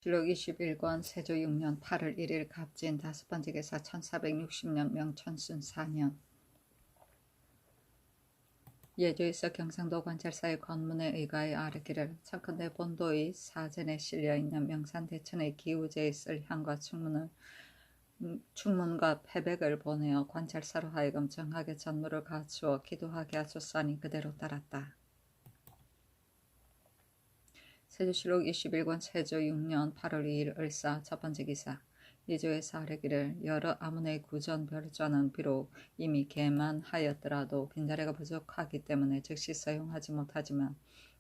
실록 21권 세조 6년 8월 1일 갑진 다섯 번째 계사 1460년 명천순 4년 예조에서 경상도 관찰사의 관문에 의가에 아뢰기를 청컨대 본도의 사전에 실려있는 명산대천의 기우제에 쓸 향과 충문과 패백을 보내어 관찰사로 하여금 정하게 전무를 갖추어 기도하게 하소서하니 그대로 따랐다. 세조실록 21권 세조 6년 8월 2일 을사 첫 번째 기사 예조에서 아뢰기를 여러 아문의 구전 별좌는 비록 이미 개만하였더라도 빈자리가 부족하기 때문에 즉시 사용하지 못하지만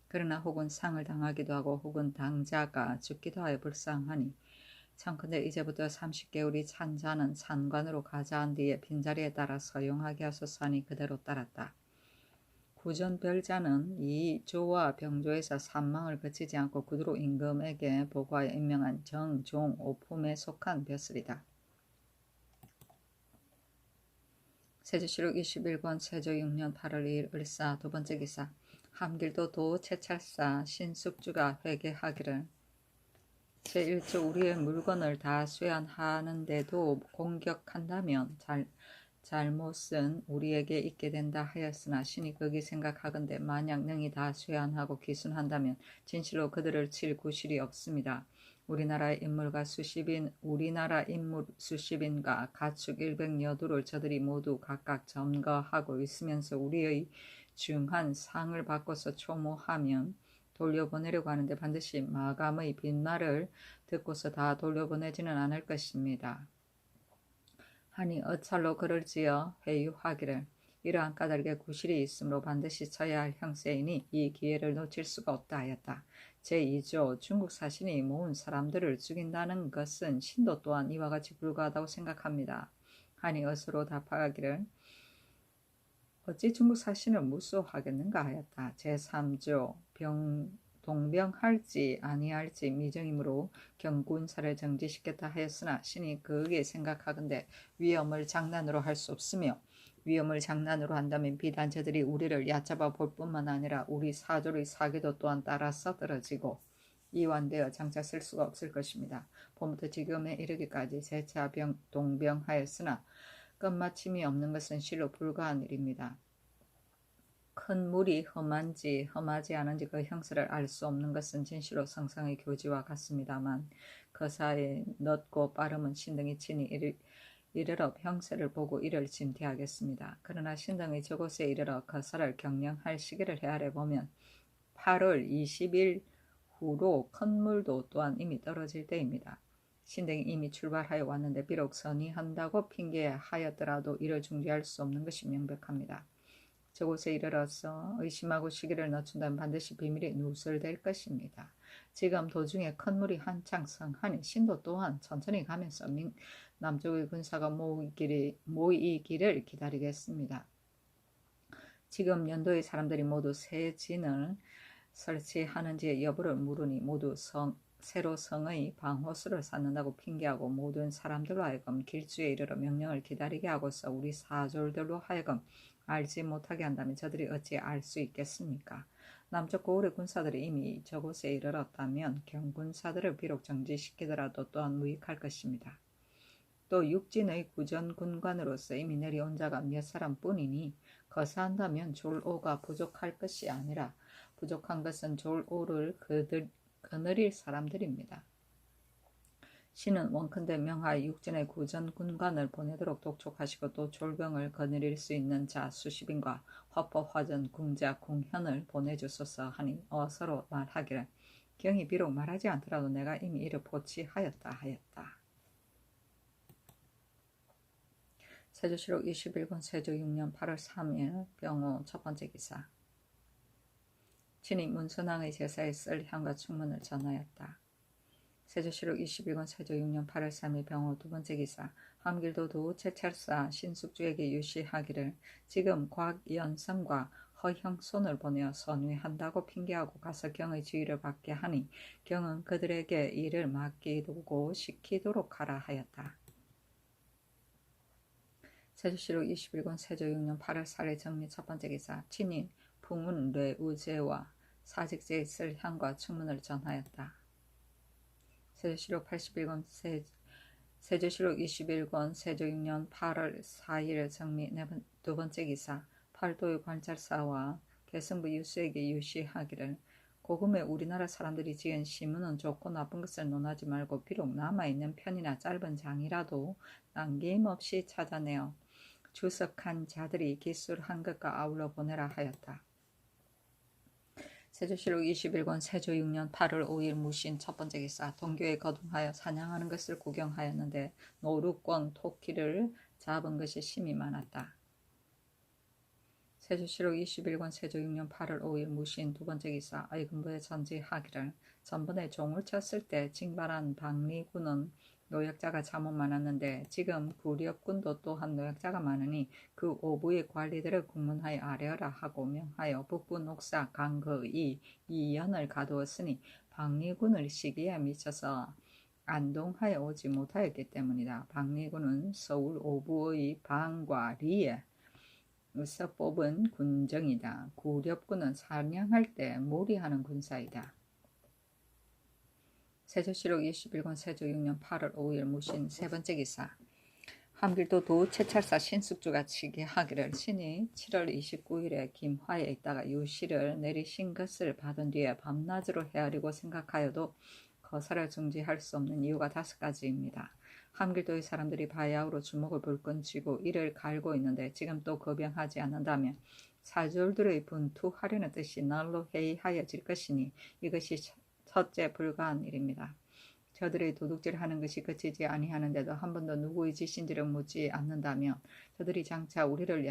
그러나 혹은 상을 당하기도 하고 혹은 당자가 죽기도 하여 불쌍하니 청컨대 이제부터 30개월이 찬 자는 산관으로 가자한 뒤에 빈자리에 따라 사용하게 하소서하니 그대로 따랐다. 구전별자는 이 조와 병조에서 산망을 거치지 않고 구두로 임금에게 보고하여 임명한 정종 오품에 속한 벼슬이다. 세조실록 21권 세조 6년 8월 2일 을사 두 번째 기사 함길도 도 채찰사 신숙주가 회개하기를 제1조 우리의 물건을 다 수연하는데도 공격한다면 잘못은 우리에게 있게 된다 하였으나 신이 거기 생각하건대 만약 능히 다 수연하고 기순한다면 진실로 그들을 칠 구실이 없습니다. 우리나라 인물 수십인과 가축 100여두를 저들이 모두 각각 점거하고 있으면서 우리의 중한 상을 바꿔서 초모하면 돌려보내려고 하는데 반드시 마감의 빈말을 듣고서 다 돌려보내지는 않을 것입니다. 하니 어찰로 그럴지어 회유하기를 이러한 까닭에 구실이 있으므로 반드시 쳐야 할 형세이니 이 기회를 놓칠 수가 없다 하였다. 제2조 중국 사신이 모은 사람들을 죽인다는 것은 신도 또한 이와 같이 불가하다고 생각합니다. 하니 어서로 답하기를 어찌 중국 사신을 무수하겠는가 하였다. 제3조 동병할지 아니할지 미정이므로 경군사를 정지시켰다 하였으나 신이 그에게 생각하건대 위험을 장난으로 할 수 없으며 위험을 장난으로 한다면 비단 저들이 우리를 얕잡아 볼 뿐만 아니라 우리 사조의 사기도 또한 따라서 떨어지고 이완되어 장차 쓸 수가 없을 것입니다. 봄부터 지금에 이르기까지 재차 동병하였으나 끝마침이 없는 것은 실로 불가한 일입니다. 큰 물이 험한지 험하지 않은지 그 형세를 알 수 없는 것은 진실로 성상의 교지와 같습니다만 그 사이에 넓고 빠름은 신등이 친히 이르러 형세를 보고 이를 진퇴하겠습니다. 그러나 신등이 저곳에 이르러 거사를 경영할 시기를 헤아려 보면 8월 20일 후로 큰 물도 또한 이미 떨어질 때입니다. 신등이 이미 출발하여 왔는데 비록 선의한다고 핑계하였더라도 이를 중지할 수 없는 것이 명백합니다. 저곳에 이르러서 의심하고 시기를 늦춘다면 반드시 비밀이 누설될 것입니다. 지금 도중에 큰 물이 한창 성하니 신도 또한 천천히 가면서 남쪽의 군사가 모이기를 기다리겠습니다. 지금 연도의 사람들이 모두 새 진을 설치하는지의 여부를 물으니 모두 새로 성의 방호수를 쌓는다고 핑계하고 모든 사람들로 하여금 길주에 이르러 명령을 기다리게 하고서 우리 사졸들로 하여금 알지 못하게 한다면 저들이 어찌 알 수 있겠습니까? 남쪽 고을의 군사들이 이미 저곳에 이르렀다면 경군사들을 비록 정지시키더라도 또한 무익할 것입니다. 또 육진의 구전군관으로서 이미 내려온 자가 몇 사람뿐이니 거사한다면 졸오가 부족할 것이 아니라 부족한 것은 졸오를 거느릴 사람들입니다. 신은 원컨대 명하여 육진의 구전군관을 보내도록 독촉하시고 또 졸병을 거느릴 수 있는 자 수십인과 화법화전 궁자 궁현을 보내주소서 하니 어서로 말하기를 경이 비록 말하지 않더라도 내가 이미 이를 보치하였다 하였다. 세조실록 21권 세조 6년 8월 3일 병호 첫 번째 기사 친히 문선왕의 제사에 쓸 향과 충문을 전하였다. 세조실록 21권 세조 6년 8월 3일 병호 두 번째 기사 함길도 도 채찰사 신숙주에게 유시하기를 지금 곽연성과 허형손을 보내어 선위한다고 핑계하고 가서 경의 지휘를 받게 하니 경은 그들에게 일을 맡기고 시키도록 하라 하였다. 세조실록 21권 세조 6년 8월 4일 정리 첫 번째 기사 친히 풍운 뇌우제와 사직제에 쓸 향과 충문을 전하였다. 세조실록 81권 세조실록 21권 세조 6년 8월 4일 정미 두 번째 기사 팔도의 관찰사와 개성부 유수에게 유시하기를 고금의 우리나라 사람들이 지은 시문은 좋고 나쁜 것을 논하지 말고 비록 남아있는 편이나 짧은 장이라도 남김없이 찾아내어 주석한 자들이 기술한 것과 아울러 보내라 하였다. 세조실록 21권 세조 6년 8월 5일 무신 첫 번째 기사 동교에 거동하여 사냥하는 것을 구경하였는데 노루권 토끼를 잡은 것이 심히 많았다. 세조실록 21권 세조 6년 8월 5일 무신 두 번째 기사 의금부에 전지하기를 전번에 종을 쳤을 때 징발한 박리군은 노약자가 참으 많았는데 지금 구렵군도 또한 노약자가 많으니 그 오부의 관리들을 국문하여 아뢰어라 하고 명하여 북부 녹사 강거이 이연을 가두었으니 박리군을 시기에 미쳐서 안동하여 오지 못하였기 때문이다. 박리군은 서울 오부의 방과 리에 서 뽑은 군정이다. 구렵군은 사냥할 때 몰이하는 군사이다. 세조실록 21권 세조 6년 8월 5일 무신 세 번째 기사 함길도 도채찰사 신숙주가 치기하기를 신이 7월 29일에 김화에 있다가 유시를 내리신 것을 받은 뒤에 밤낮으로 헤아리고 생각하여도 거사를 중지할 수 없는 이유가 5가지입니다. 함길도의 사람들이 바야흐로 주먹을 불끈 쥐고 이를 갈고 있는데 지금 또 거병하지 않는다면 사졸들의 분투하려는 뜻이 날로 해이하여질 것이니 이것이 첫째 불가한 일입니다. 저들의 도둑질하는 것이 그치지 아니하는데도 한 번도 누구의 짓인지를 묻지 않는다면 저들이 장차 우리를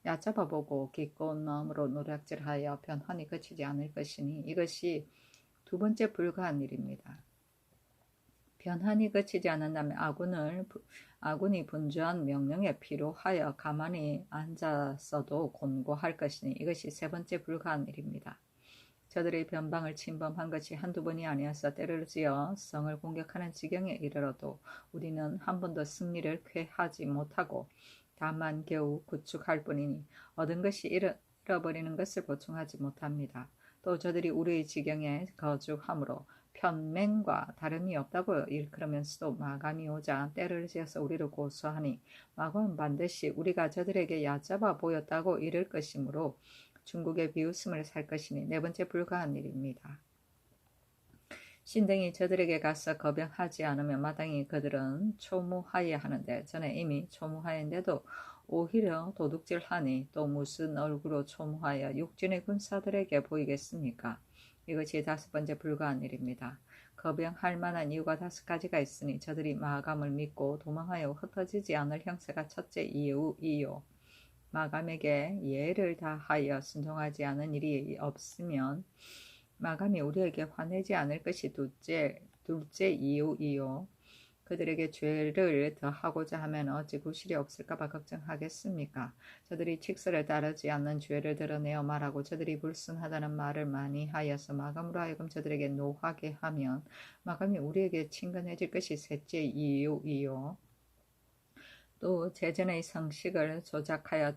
얕잡아보고 기꺼운 마음으로 노략질하여 변환이 그치지 않을 것이니 이것이 두 번째 불가한 일입니다. 변환이 그치지 않는다면 아군이 분주한 명령에 필요하여 가만히 앉았어도 곤고할 것이니 이것이 세 번째 불가한 일입니다. 저들의 변방을 침범한 것이 한두 번이 아니어서 때를 지어 성을 공격하는 지경에 이르러도 우리는 한 번도 승리를 쾌하지 못하고 다만 겨우 구축할 뿐이니 얻은 것이 잃어버리는 것을 보충하지 못합니다. 또 저들이 우리의 지경에 거주함으로 편맹과 다름이 없다고 일컬으면서도 마감이 오자 때를 지어서 우리를 고소하니 마감은 반드시 우리가 저들에게 얕잡아 보였다고 이를 것이므로 중국의 비웃음을 살 것이니 네 번째 불가한 일입니다. 신등이 저들에게 가서 거병하지 않으면 마땅히 그들은 초무하여야 하는데 전에 이미 초무하였는데도 오히려 도둑질하니 또 무슨 얼굴로 초무하여 육진의 군사들에게 보이겠습니까? 이것이 5번째 불가한 일입니다. 거병할 만한 이유가 5가지가 있으니 저들이 마감을 믿고 도망하여 흩어지지 않을 형세가 첫째 이유이요. 마감에게 예를 다하여 순종하지 않은 일이 없으면 마감이 우리에게 화내지 않을 것이 둘째 이유이요. 그들에게 죄를 더하고자 하면 어찌 구실이 없을까봐 걱정하겠습니까? 저들이 칙서를 따르지 않는 죄를 드러내어 말하고 저들이 불순하다는 말을 많이 하여서 마감으로 하여금 저들에게 노하게 하면 마감이 우리에게 친근해질 것이 셋째 이유이요. 또 제전의 성식을 조작하여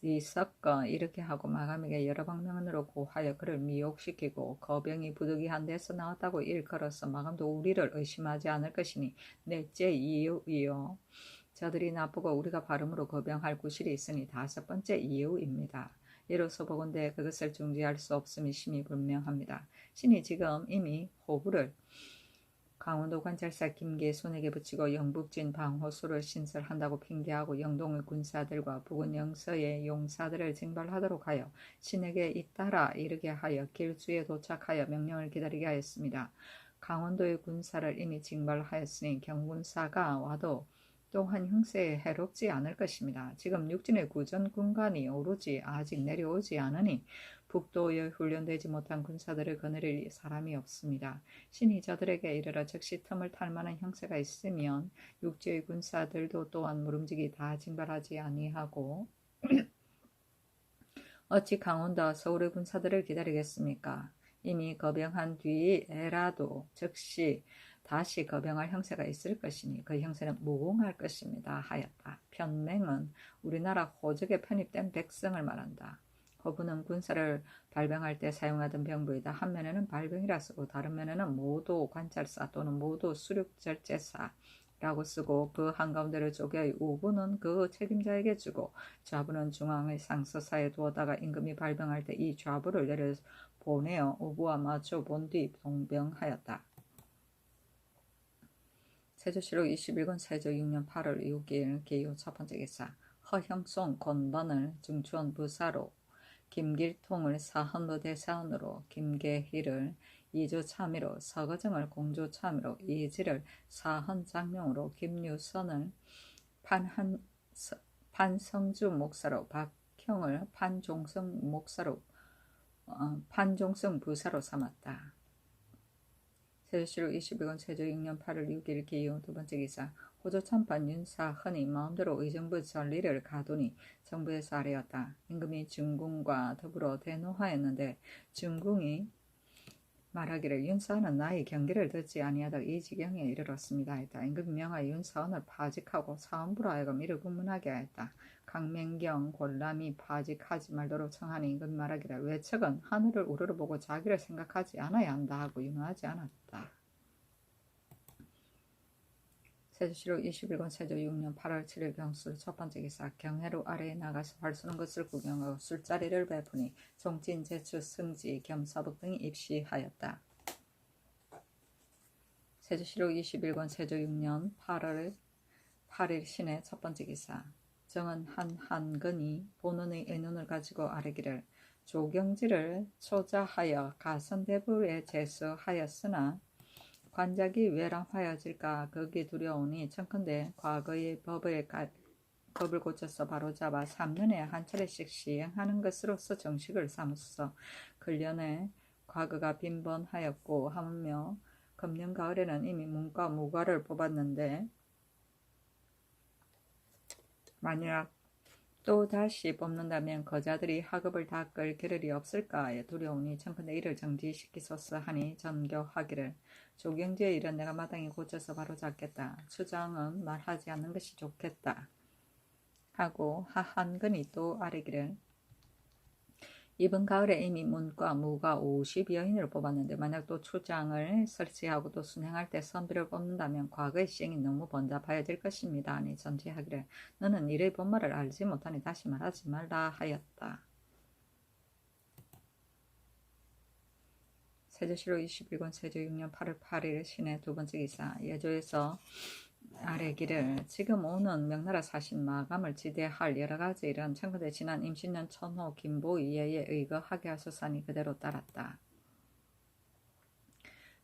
뒤섞어 이렇게 하고 마감에게 여러 방면으로 고하여 그를 미혹시키고 거병이 부득이한 데서 나왔다고 일컬어서 마감도 우리를 의심하지 않을 것이니 넷째 이유이요. 저들이 나쁘고 우리가 바름으로 거병할 구실이 있으니 5번째 이유입니다. 이로써 보건대 그것을 중지할 수 없음이 심히 분명합니다. 신이 지금 이미 호부를 강원도 관찰사 김계손에게 붙이고 영북진 방호수를 신설한다고 핑계하고 영동의 군사들과 북은 영서의 용사들을 징발하도록 하여 신에게 잇따라 이르게 하여 길주에 도착하여 명령을 기다리게 하였습니다. 강원도의 군사를 이미 징발하였으니 경군사가 와도 또한 형세에 해롭지 않을 것입니다. 지금 육진의 구전 군관이 오로지 아직 내려오지 않으니 북도에 훈련되지 못한 군사들을 거느릴 사람이 없습니다. 신이 저들에게 이르러 즉시 틈을 탈 만한 형세가 있으면 육지의 군사들도 또한 무름지기 다 징발하지 아니하고 어찌 강원도와 서울의 군사들을 기다리겠습니까? 이미 거병한 뒤에라도 즉시 다시 거병할 형세가 있을 것이니 그 형세는 무궁할 것입니다 하였다. 편맹은 우리나라 호적에 편입된 백성을 말한다. 허부는 군사를 발병할 때 사용하던 병부이다. 한 면에는 발병이라 쓰고 다른 면에는 모도 관찰사 또는 모도 수륙절제사라고 쓰고 그 한가운데를 쪼개 우부는 그 책임자에게 주고 좌부는 중앙의 상서사에 두었다가 임금이 발병할 때 이 좌부를 내려 보내어 우부와 맞춰 본 뒤 동병하였다. 세조실록 21권 세조 6년 8월 6일 기호 첫 번째 기사 허형송 권번을 중추원 부사로 김길통을 사헌부 대사원으로 김계희를 이주 참의로 서거정을 공주 참의로 이지를 사헌 장령으로 김유선을 판성주 목사로 박형을 판종성 부사로 삼았다. 세조실록 22권 세조 6년 8월 6일 기호 두 번째 기사 호조 참판 윤사헌이 마음대로 의정부 전리를 가두니 정부에서 아뢰었다. 임금이 중궁과 더불어 대노하였는데 중궁이 말하기를 윤사헌은 나의 경계를 듣지 아니하다 이 지경에 이르렀습니다 했다. 임금이 명하여 윤사헌을 파직하고 사헌부로 하여금 이를 군문하게 하였다. 강맹경 권람이 파직하지 말도록 청하니 임금이 말하기를 외척은 하늘을 우러러보고 자기를 생각하지 않아야 한다 하고 윤호하지 않았다. 세조실록 21권 세조 6년 8월 7일 경술 첫 번째 기사 경회로 아래에 나가서 활 쏘는 것을 구경하고 술자리를 베푸니 송진, 제추, 승지, 겸서북 등이 입시하였다. 세조실록 21권 세조 6년 8월 8일 신의 첫 번째 기사 정은 한근이 본원의 의논을 가지고 아뢰기를 조경지를 초자하여 가선대부에 제수하였으나 관작이 외람하여질까 극이 두려우니 청컨대 과거의 법을 고쳐서 바로잡아 3년에 한 차례씩 시행하는 것으로서 정식을 삼으소서. 근련에 과거가 빈번하였고 하물며 금년 가을에는 이미 문과 무과를 뽑았는데 만약 또 다시 뽑는다면 거자들이 학업을 닦을 겨를이 없을까 하여 두려우니 청컨대 이를 정지시키소서 하니 전교하기를 조경지의 일은 내가 마땅히 고쳐서 바로 잡겠다. 추장은 말하지 않는 것이 좋겠다. 하고 한근이 또 아뢰기를 이번 가을에 이미 문과 무과 50여인을 뽑았는데 만약 또 추장을 설치하고 또 순행할 때 선비를 뽑는다면 과거의 시행이 너무 번잡하여질 것입니다. 아니 전지하기를 너는 일의 본말을 알지 못하니 다시 말하지 말라 하였다. 세조실록 21권 세조 6년 8월 8일 신의 두 번째 기사 예조에서 아뢰기를 지금 오는 명나라 사신 마감을 지대할 여러가지 일은 청컨대 지난 임신년 천호 김보의 예에 의거하게 하소서니 그대로 따랐다.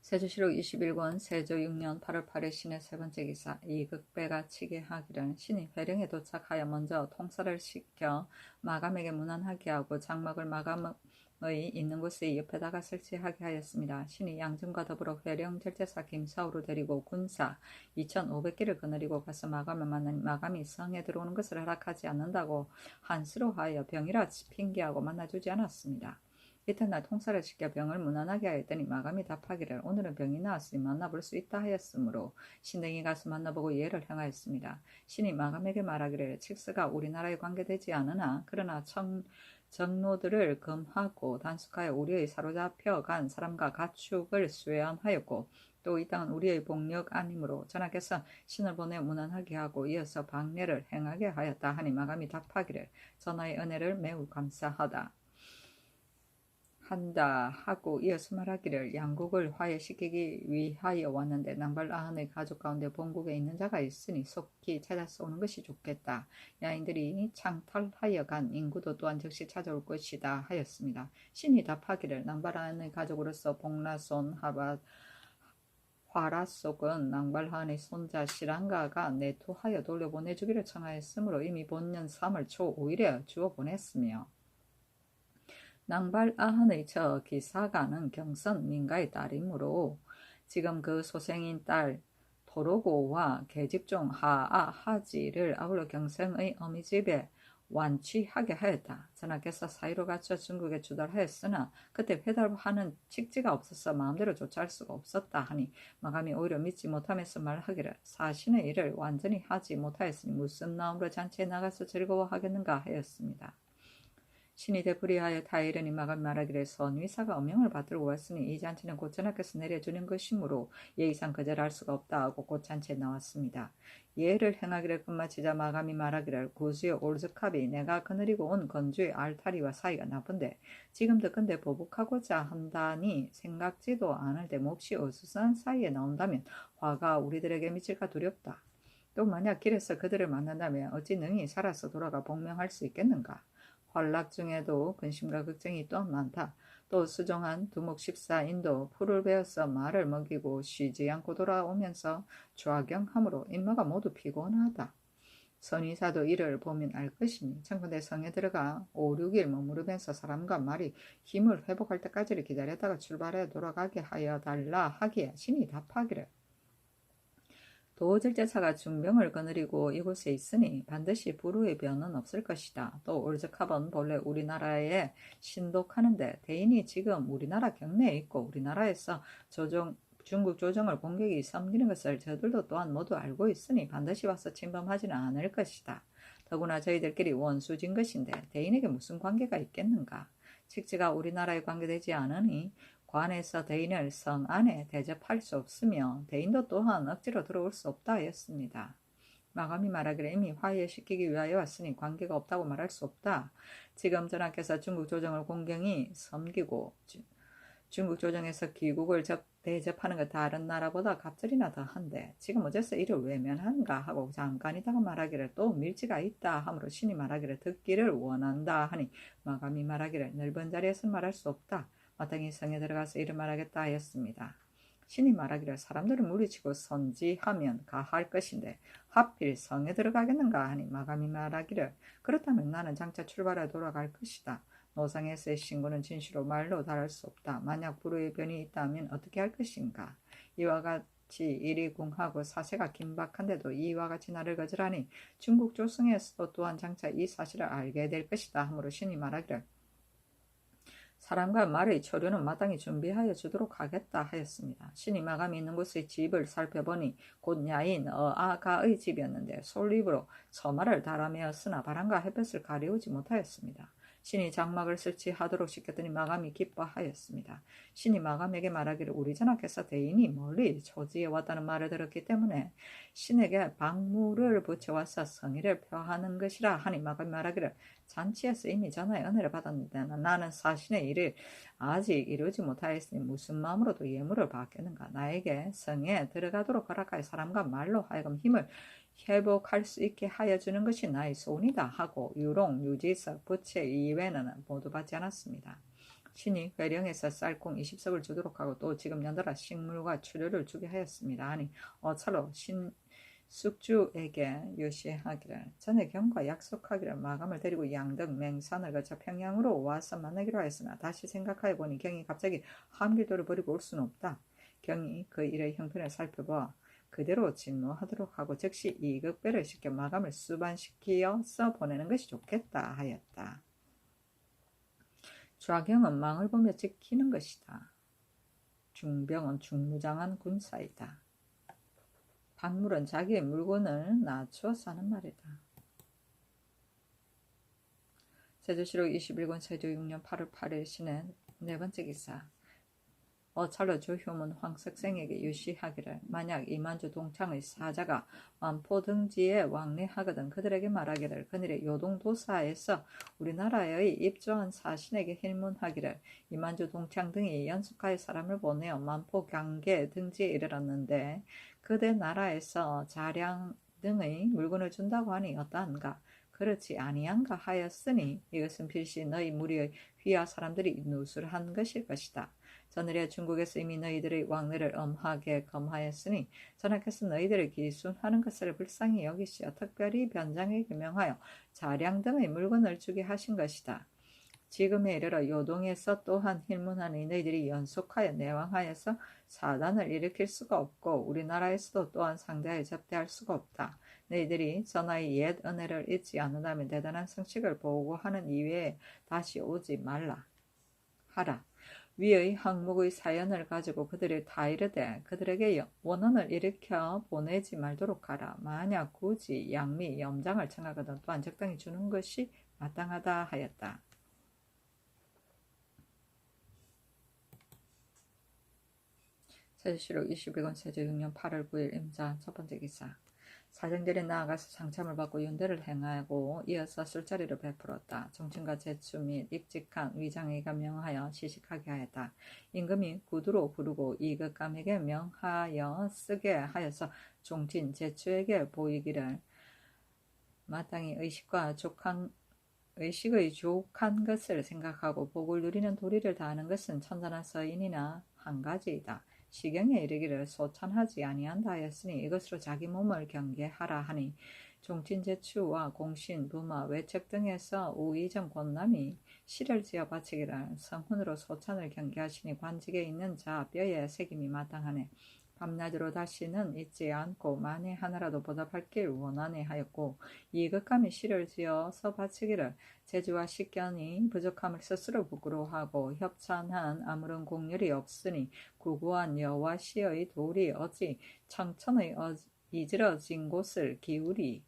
세조실록 21권 세조 6년 8월 8일 신의 세 번째 기사 이극배가 치게 하기를 신이 회령에 도착하여 먼저 통사를 시켜 마감에게 문안하게 하고 장막을 마감의 있는 곳의 옆에다가 설치하게 하였습니다. 신이 양정과 더불어 회령 절제사 김사우를 데리고 군사 2,500개를 거느리고 가서 마감을 만나니 마감이 성에 들어오는 것을 허락하지 않는다고 한수로 하여 병이라 핑계하고 만나주지 않았습니다. 이튿날 통사를 시켜 병을 문안하게 하였더니 마감이 답하기를 오늘은 병이 나았으니 만나볼 수 있다 하였으므로 신등이 가서 만나보고 예를 행하였습니다. 신이 마감에게 말하기를 칙스가 우리나라에 관계되지 않으나 그러나 정로들을 금하고 단속하여 우리의 사로잡혀 간 사람과 가축을 수해하였고 또 이 땅은 우리의 복력 아니므로 전하께서 신을 보내 문안하게 하고 이어서 방례를 행하게 하였다 하니 마감이 답하기를 전하의 은혜를 매우 감사하다 한다 하고 이어서 말하기를 양국을 화해시키기 위하여 왔는데 낭발아한의 가족 가운데 본국에 있는 자가 있으니 속히 찾아서 오는 것이 좋겠다. 야인들이 창탈하여 간 인구도 또한 즉시 찾아올 것이다 하였습니다. 신이 답하기를 낭발아한의 가족으로서 복라손 화라속은 낭발하한의 손자 시랑가가 내토하여 돌려보내주기를 청하였으므로 이미 본년 3월 초 5일에 주어 보냈으며 낭발아한의 저 기사가는 경선 민가의 딸이므로 지금 그 소생인 딸 도로고와 계집종 하지를 아울러 경생의 어미집에 완취하게 하였다. 전하께서 사이로 갖춰 중국에 주달하였으나 그때 회달하는 직지가 없어서 마음대로 조차할 수가 없었다 하니 마감이 오히려 믿지 못하면서 말하기를 사신의 일을 완전히 하지 못하였으니 무슨 마음으로 잔치에 나가서 즐거워하겠는가 하였습니다. 신이 되풀이하여 다 이르니 마감이 말하기를 선위사가 엄명을 받들고 왔으니 이 잔치는 곧 전하께서 내려주는 것이므로 예의상 거절할 수가 없다 하고 곧 잔치에 나왔습니다. 예를 행하기를 끝마치자 마감이 말하기를 구수여 올즈캅이 내가 거느리고 온 건주의 알타리와 사이가 나쁜데 지금도 근데 보복하고자 한다니 생각지도 않을 데 몹시 어수선한 사이에 나온다면 화가 우리들에게 미칠까 두렵다. 또 만약 길에서 그들을 만난다면 어찌 능히 살아서 돌아가 복명할 수 있겠는가. 환락 중에도 근심과 걱정이 또한 많다. 또 수종한 두목14인도 풀을 베어서 말을 먹이고 쉬지 않고 돌아오면서 좌경함으로 인마가 모두 피곤하다. 선의사도 이를 보면 알 것이니 청군대 성에 들어가 5, 6일 머무르면서 사람과 말이 힘을 회복할 때까지를 기다렸다가 출발해 돌아가게 하여 달라 하기에 신이 답하기를 도질제사가 중병을 거느리고 이곳에 있으니 반드시 불후의 변은 없을 것이다. 또 올즈캅은 본래 우리나라에 신독하는데 대인이 지금 우리나라 경내에 있고 우리나라에서 중국 조정을 공격이 섬기는 것을 저들도 또한 모두 알고 있으니 반드시 와서 침범하지는 않을 것이다. 더구나 저희들끼리 원수진 것인데 대인에게 무슨 관계가 있겠는가. 직지가 우리나라에 관계되지 않으니 관에서 대인을 성 안에 대접할 수 없으며 대인도 또한 억지로 들어올 수 없다 하였습니다. 마감이 말하기를 이미 화해시키기 위하여 왔으니 관계가 없다고 말할 수 없다. 지금 전하께서 중국 조정을 공경히 섬기고 중국 조정에서 귀국을 대접하는 것 다른 나라보다 갑절이나 더한데 지금 어째서 이를 외면하는가 하고 잠깐이다가 말하기를 또 밀지가 있다 하므로 신이 말하기를 듣기를 원한다 하니 마감이 말하기를 넓은 자리에서는 말할 수 없다. 마땅히 성에 들어가서 이를 말하겠다 하였습니다. 신이 말하기를 사람들을 물리치고 선지하면 가할 것인데 하필 성에 들어가겠는가 하니 마감이 말하기를 그렇다면 나는 장차 출발해 돌아갈 것이다. 노상에서의 신고는 진실로 말로 달할 수 없다. 만약 불후의 변이 있다면 어떻게 할 것인가. 이와 같이 일이 궁하고 사세가 긴박한데도 이와 같이 나를 거절하니 중국 조승에서도 또한 장차 이 사실을 알게 될 것이다 하므로 신이 말하기를 사람과 말의 처류는 마땅히 준비하여 주도록 하겠다 하였습니다. 신이 마감이 있는 곳의 집을 살펴보니 곧 야인 어아가의 집이었는데 솔잎으로 서마를 달아매었으나 바람과 햇볕을 가리우지 못하였습니다. 신이 장막을 설치하도록 시켰더니 마감이 기뻐하였습니다. 신이 마감에게 말하기를 우리 전하께서 대인이 멀리 초지에 왔다는 말을 들었기 때문에 신에게 박무를 붙여와서 성의를 표하는 것이라 하니 마감이 말하기를 잔치에서 이미 전하의 은혜를 받았는데 나는 사신의 일을 아직 이루지 못하였으니 무슨 마음으로도 예물을 받겠는가. 나에게 성에 들어가도록 허락하여 사람과 말로 하여금 힘을 회복할 수 있게 하여 주는 것이 나의 소원이다 하고 유롱, 유지석, 부채 이외에는 모두 받지 않았습니다. 신이 회령에서 쌀콩 20석을 주도록 하고 또 지금 연달아 식물과 추료를 주게 하였습니다. 아니 어차로 숙주에게 요시하기를 전에 경과 약속하기를 마감을 데리고 양등 맹산을 거쳐 평양으로 와서 만나기로 하였으나 다시 생각하여 보니 경이 갑자기 함길도를 버리고 올 수는 없다. 경이 그 일의 형편을 살펴보아 그대로 진노하도록 하고 즉시 이극배를 시켜 마감을 수반시키어서 보내는 것이 좋겠다 하였다. 좌경은 망을 보며 지키는 것이다. 중병은 중무장한 군사이다. 박물은 자기의 물건을 낮추어 사는 말이다. 세조실록 21권 세조 6년 8월 8일 신의 네 번째 기사. 어찰로 주효문 황석생에게 유시하기를 만약 이만주 동창의 사자가 만포 등지에 왕래하거든 그들에게 말하기를 그들의 요동도사에서 우리나라의 입조한 사신에게 hil문하기를 이만주 동창 등이 연속하여 사람을 보내어 만포 경계 등지에 이르렀는데 그대 나라에서 자량 등의 물건을 준다고 하니 어떠한가. 그렇지 아니한가 하였으니 이것은 필시 너희 무리의 휘하 사람들이 누술한 것일 것이다. 전일에 중국에서 이미 너희들의 왕래를 엄하게 검하였으니 전하께서 너희들을 기순하는 것을 불쌍히 여기시어 특별히 변장에 규명하여 자량 등의 물건을 주게 하신 것이다. 지금에 이르러 요동에서 또한 힐문하니 너희들이 연속하여 내왕하여서 사단을 일으킬 수가 없고 우리나라에서도 또한 상대하여 접대할 수가 없다. 너희들이 전하의 옛 은혜를 잊지 않는다면 대단한 성식을 보고하는 이외에 다시 오지 말라 하라. 위의 항목의 사연을 가지고 그들을 다 이르되 그들에게 원언을 일으켜 보내지 말도록 하라. 만약 굳이 양미, 염장을 청하거든 또한 적당히 주는 것이 마땅하다 하였다. 세조실록 21권 세조 6년 8월 9일 임자 첫 번째 기사. 사정들이 나아가서 상참을 받고 윤대를 행하고 이어서 술자리를 베풀었다. 정친과 제추 및 익직한 위장에게 명하여 시식하게 하였다. 임금이 구두로 부르고 이극감에게 명하여 쓰게 하여서 종친 제추에게 보이기를 마땅히 의식의 족한 것을 생각하고 복을 누리는 도리를 다하는 것은 천단한 서인이나 한 가지이다. 시경에 이르기를 소찬하지 아니한다 하였으니 이것으로 자기 몸을 경계하라 하니 종친제추와 공신, 부마, 외척 등에서 우의정 권남이 시를 지어 바치기를 성훈으로 소찬을 경계하시니 관직에 있는 자 뼈에 새김이 마땅하네. 밤낮으로 다시는 잊지 않고 만에 하나라도 보답할 길 원하네 하였고 이극감이 시를 지어서 바치기를 재주와 식견이 부족함을 스스로 부끄러워하고 협찬한 아무런 공률이 없으니 구구한 여와 시의 돌이 어찌 청천의 이지러진 곳을 기울이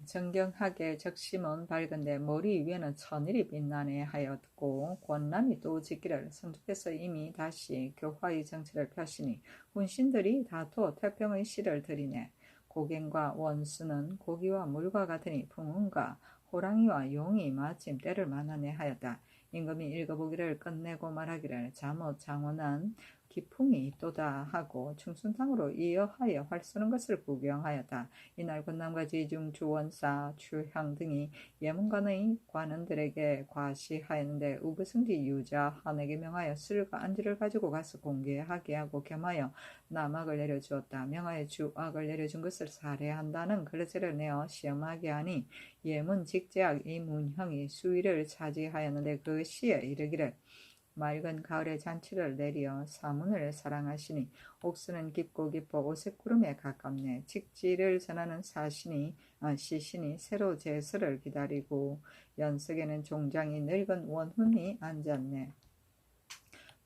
정경하게 적심은 밝은데 머리 위에는 천일이 빛나네 하였고 권남이 또 짓기를 성주께서 이미 다시 교화의 정치를 펴시니 훈신들이 다투어 태평의 시를 드리네. 고갱과 원수는 고기와 물과 같으니 풍운과 호랑이와 용이 마침 때를 만나네 하였다. 임금이 읽어보기를 끝내고 말하기를 잠옷 장원한 기풍이 있도다 하고 충순탕으로 이어하여 활 쏘는 것을 구경하였다. 이날 권남과 지중 주원사 추향 등이 예문관의 관원들에게 과시하였는데 우부승지 유자 한에게 명하여 술과 안주를 가지고 가서 공개하게 하고 겸하여 남악을 내려주었다. 명하여 주악을 내려준 것을 살해한다는 글자를 내어 시험하게 하니 예문 직제학 이문형이 수위를 차지하였는데 그 시에 이르기를 맑은 가을의 잔치를 내리어 사문을 사랑하시니 옥수는 깊고 깊어 오색구름에 가깝네. 직지를 전하는 시신이 새로 제서를 기다리고 연석에는 종장이 늙은 원훈이 앉았네.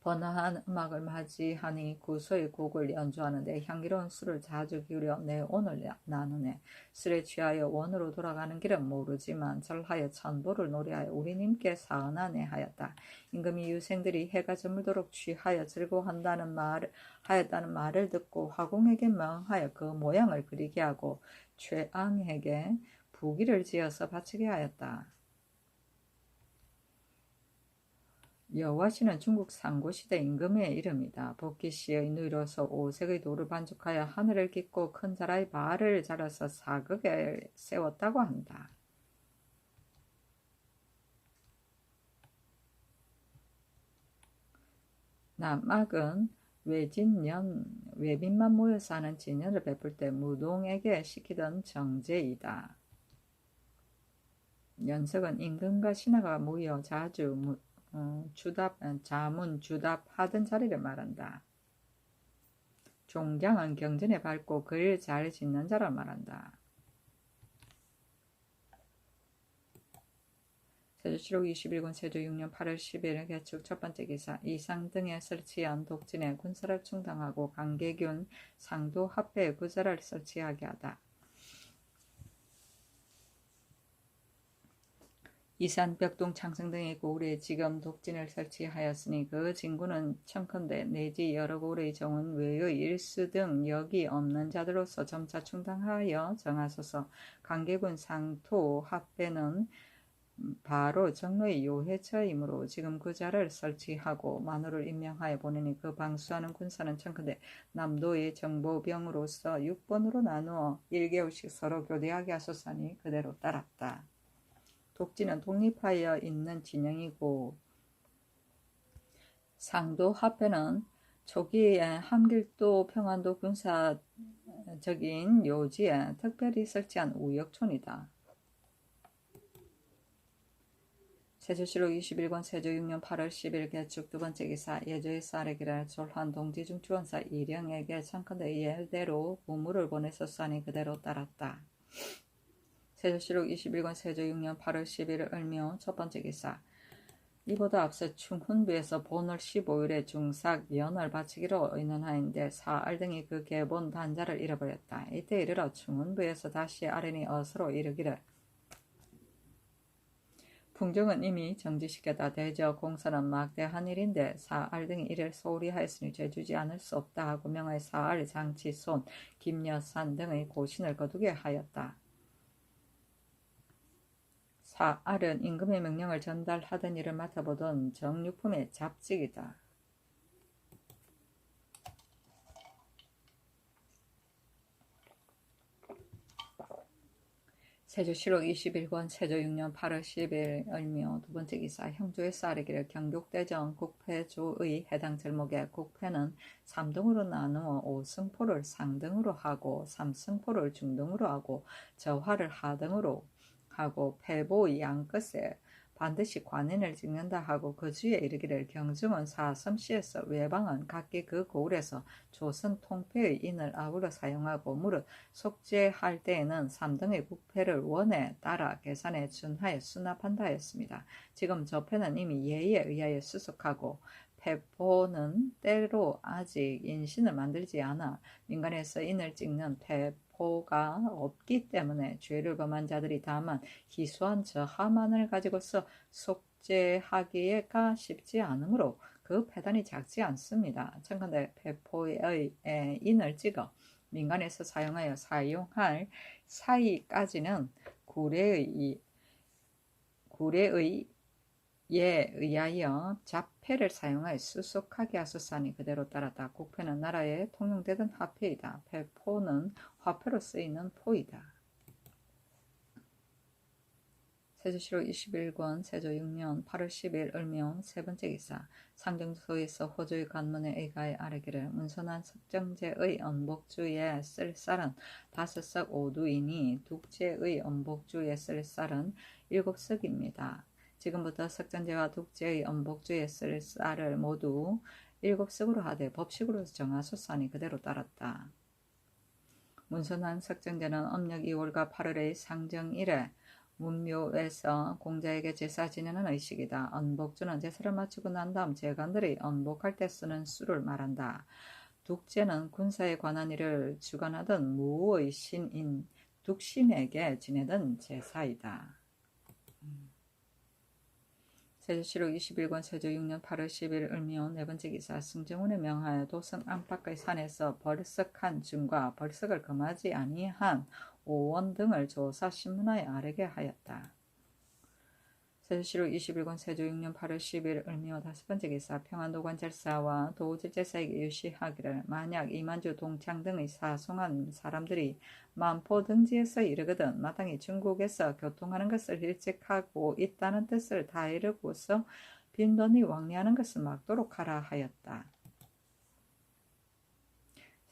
번화한 음악을 맞이하니 구소의 곡을 연주하는데 향기로운 술을 자주 기울여 내 온을 나누네. 술에 취하여 원으로 돌아가는 길은 모르지만 절하여 천보를 노래하여 우리님께 사은하네 하였다. 임금이 유생들이 해가 저물도록 취하여 즐거워한다는 말을 듣고 화공에게 명하여 그 모양을 그리게 하고 최앙에게 부기를 지어서 바치게 하였다. 여와시는 중국 상고시대 임금의 이름이다. 복기시의 누이로서 오색의 돌을 반죽하여 하늘을 깃고 큰 자라의 발을 자라서 사극에 세웠다고 한다. 남악은 외빈만 모여서 하는 진연을 베풀 때 무동에게 시키던 정제이다. 연석은 임금과 신하가 모여 자주 자문 주답하던 자리를 말한다. 종장은 경전에 밝고 글 잘 짓는 자를 말한다. 세조실록 21권 세조 6년 8월 10일 개축 첫 번째 기사. 이상 등에 설치한 독진에 군사를 충당하고 강계균 상도 합배에 구자를 설치하게 하다. 이산, 벽동, 창성 등의 고을에 지금 독진을 설치하였으니 그 진군은 청컨대 내지 여러 고을의 정은 외의 일수 등 역이 없는 자들로서 점차 충당하여 정하소서. 강계군 상토 합배는 바로 정로의 요해처이므로 지금 그 자를 설치하고 만호를 임명하여 보내니 그 방수하는 군사는 청컨대 남도의 정보병으로서 6번으로 나누어 1개월씩 서로 교대하게 하소서니 그대로 따랐다. 독진은 독립하여 있는 진영이고 상도 합회는 초기에 함길도 평안도 군사적인 요지에 특별히 설치한 우역촌이다. 세조실록 21권 세조 6년 8월 10일 개축 두 번째 기사. 예조의 쌀에기를 졸한 동지중 주원사 이령에게 청컨대 예대로 우물을 보내소서니 그대로 따랐다. 세조실록 21권 세조 6년 8월 11일 을묘 첫 번째 기사. 이보다 앞서 충훈부에서 본월 15일에 중삭 연을 바치기로 의논하였는데 사알 등이 그 계본 단자를 잃어버렸다. 이때 이르러 충훈부에서 다시 아뢰니 어서로 이르기를 풍정은 이미 정지시켰다. 대저 공사는 막대한 일인데 사알 등이 이를 소홀히 하였으니 죄주지 않을 수 없다 하고 명하여 사알, 장치, 손, 김여산 등의 고신을 거두게 하였다. 사알은 임금의 명령을 전달하던 일을 맡아보던 정육품의 잡직이다. 세조실록 21권 세조 6년 8월 10일 을묘 두 번째 기사 형조의 쌀이기를 경국대전 국패조의 해당 절목에 국패는 3등으로 나누어 5승포를 상등으로 하고 3승포를 중등으로 하고 저화를 하등으로 하고 패보의 양끝에 반드시 관인을 찍는다 하고 그 주에 이르기를 경중은 사섬시에서 외방은 각기 그 고을에서 조선 통폐의 인을 아울러 사용하고 무릇 속죄할 때에는 3등의 국패를 원에 따라 계산에 준하여 수납한다 하였습니다. 지금 저 패는 이미 예의에 의하여 수속하고 패포는 때로 아직 인신을 만들지 않아 민간에서 인을 찍는 패포가 없기 때문에 죄를 범한 자들이 다만 희소한 저하만을 가지고서 속죄하기가 쉽지 않으므로 그 패단이 작지 않습니다. 청컨대 패포의 인을 찍어 민간에서 사용할 사이까지는 구례의 에 의하여 잡패를 사용하여 수속하게 하소서하니 그대로 따랐다. 국패는 나라에 통용되던 화폐이다. 패포는 화폐로 쓰이는 포이다. 세조실록 21권 세조 6년 8월 10일 을묘 세 번째 기사 상정소에서 호주의 관문에 의가에 아뢰기를 문선한 석정제의 언복주에 쓸 쌀은 5석 5두이니 독제의 언복주에 쓸 쌀은 7석입니다. 지금부터 석정제와 독제의 언복주에 쓸 쌀을 모두 7석으로 하되 법식으로 정하소서하니 그대로 따랐다. 문선한 석정제는 âm 2월과 8월의 상정일에 문묘에서 공자에게 제사 지내는 의식이다. 언복주는 제사를 마치고 난 다음 재관들이 언복할 때 쓰는 수를 말한다. 독제는 군사에 관한 일을 주관하던 무의 신인 둑심에게 지내던 제사이다. 세조실록 21권 세조 6년 8월 10일 을묘 네 번째 기사 승정원에 명하여 도성 안팎의 산에서 벌석한 증과 벌석을 금하지 아니한 오원 등을 조사 신문하여 아뢰게 하였다. 세조실록 21권 세조 6년 8월 10일 을묘 다섯 번째 기사 평안도관찰사와 도우질제사에게 유시하기를 만약 이만주 동창 등의 사송한 사람들이 만포 등지에서 이르거든 마땅히 중국에서 교통하는 것을 일찍하고 있다는 뜻을 다 이르고서 빈번히 왕래하는 것을 막도록 하라 하였다.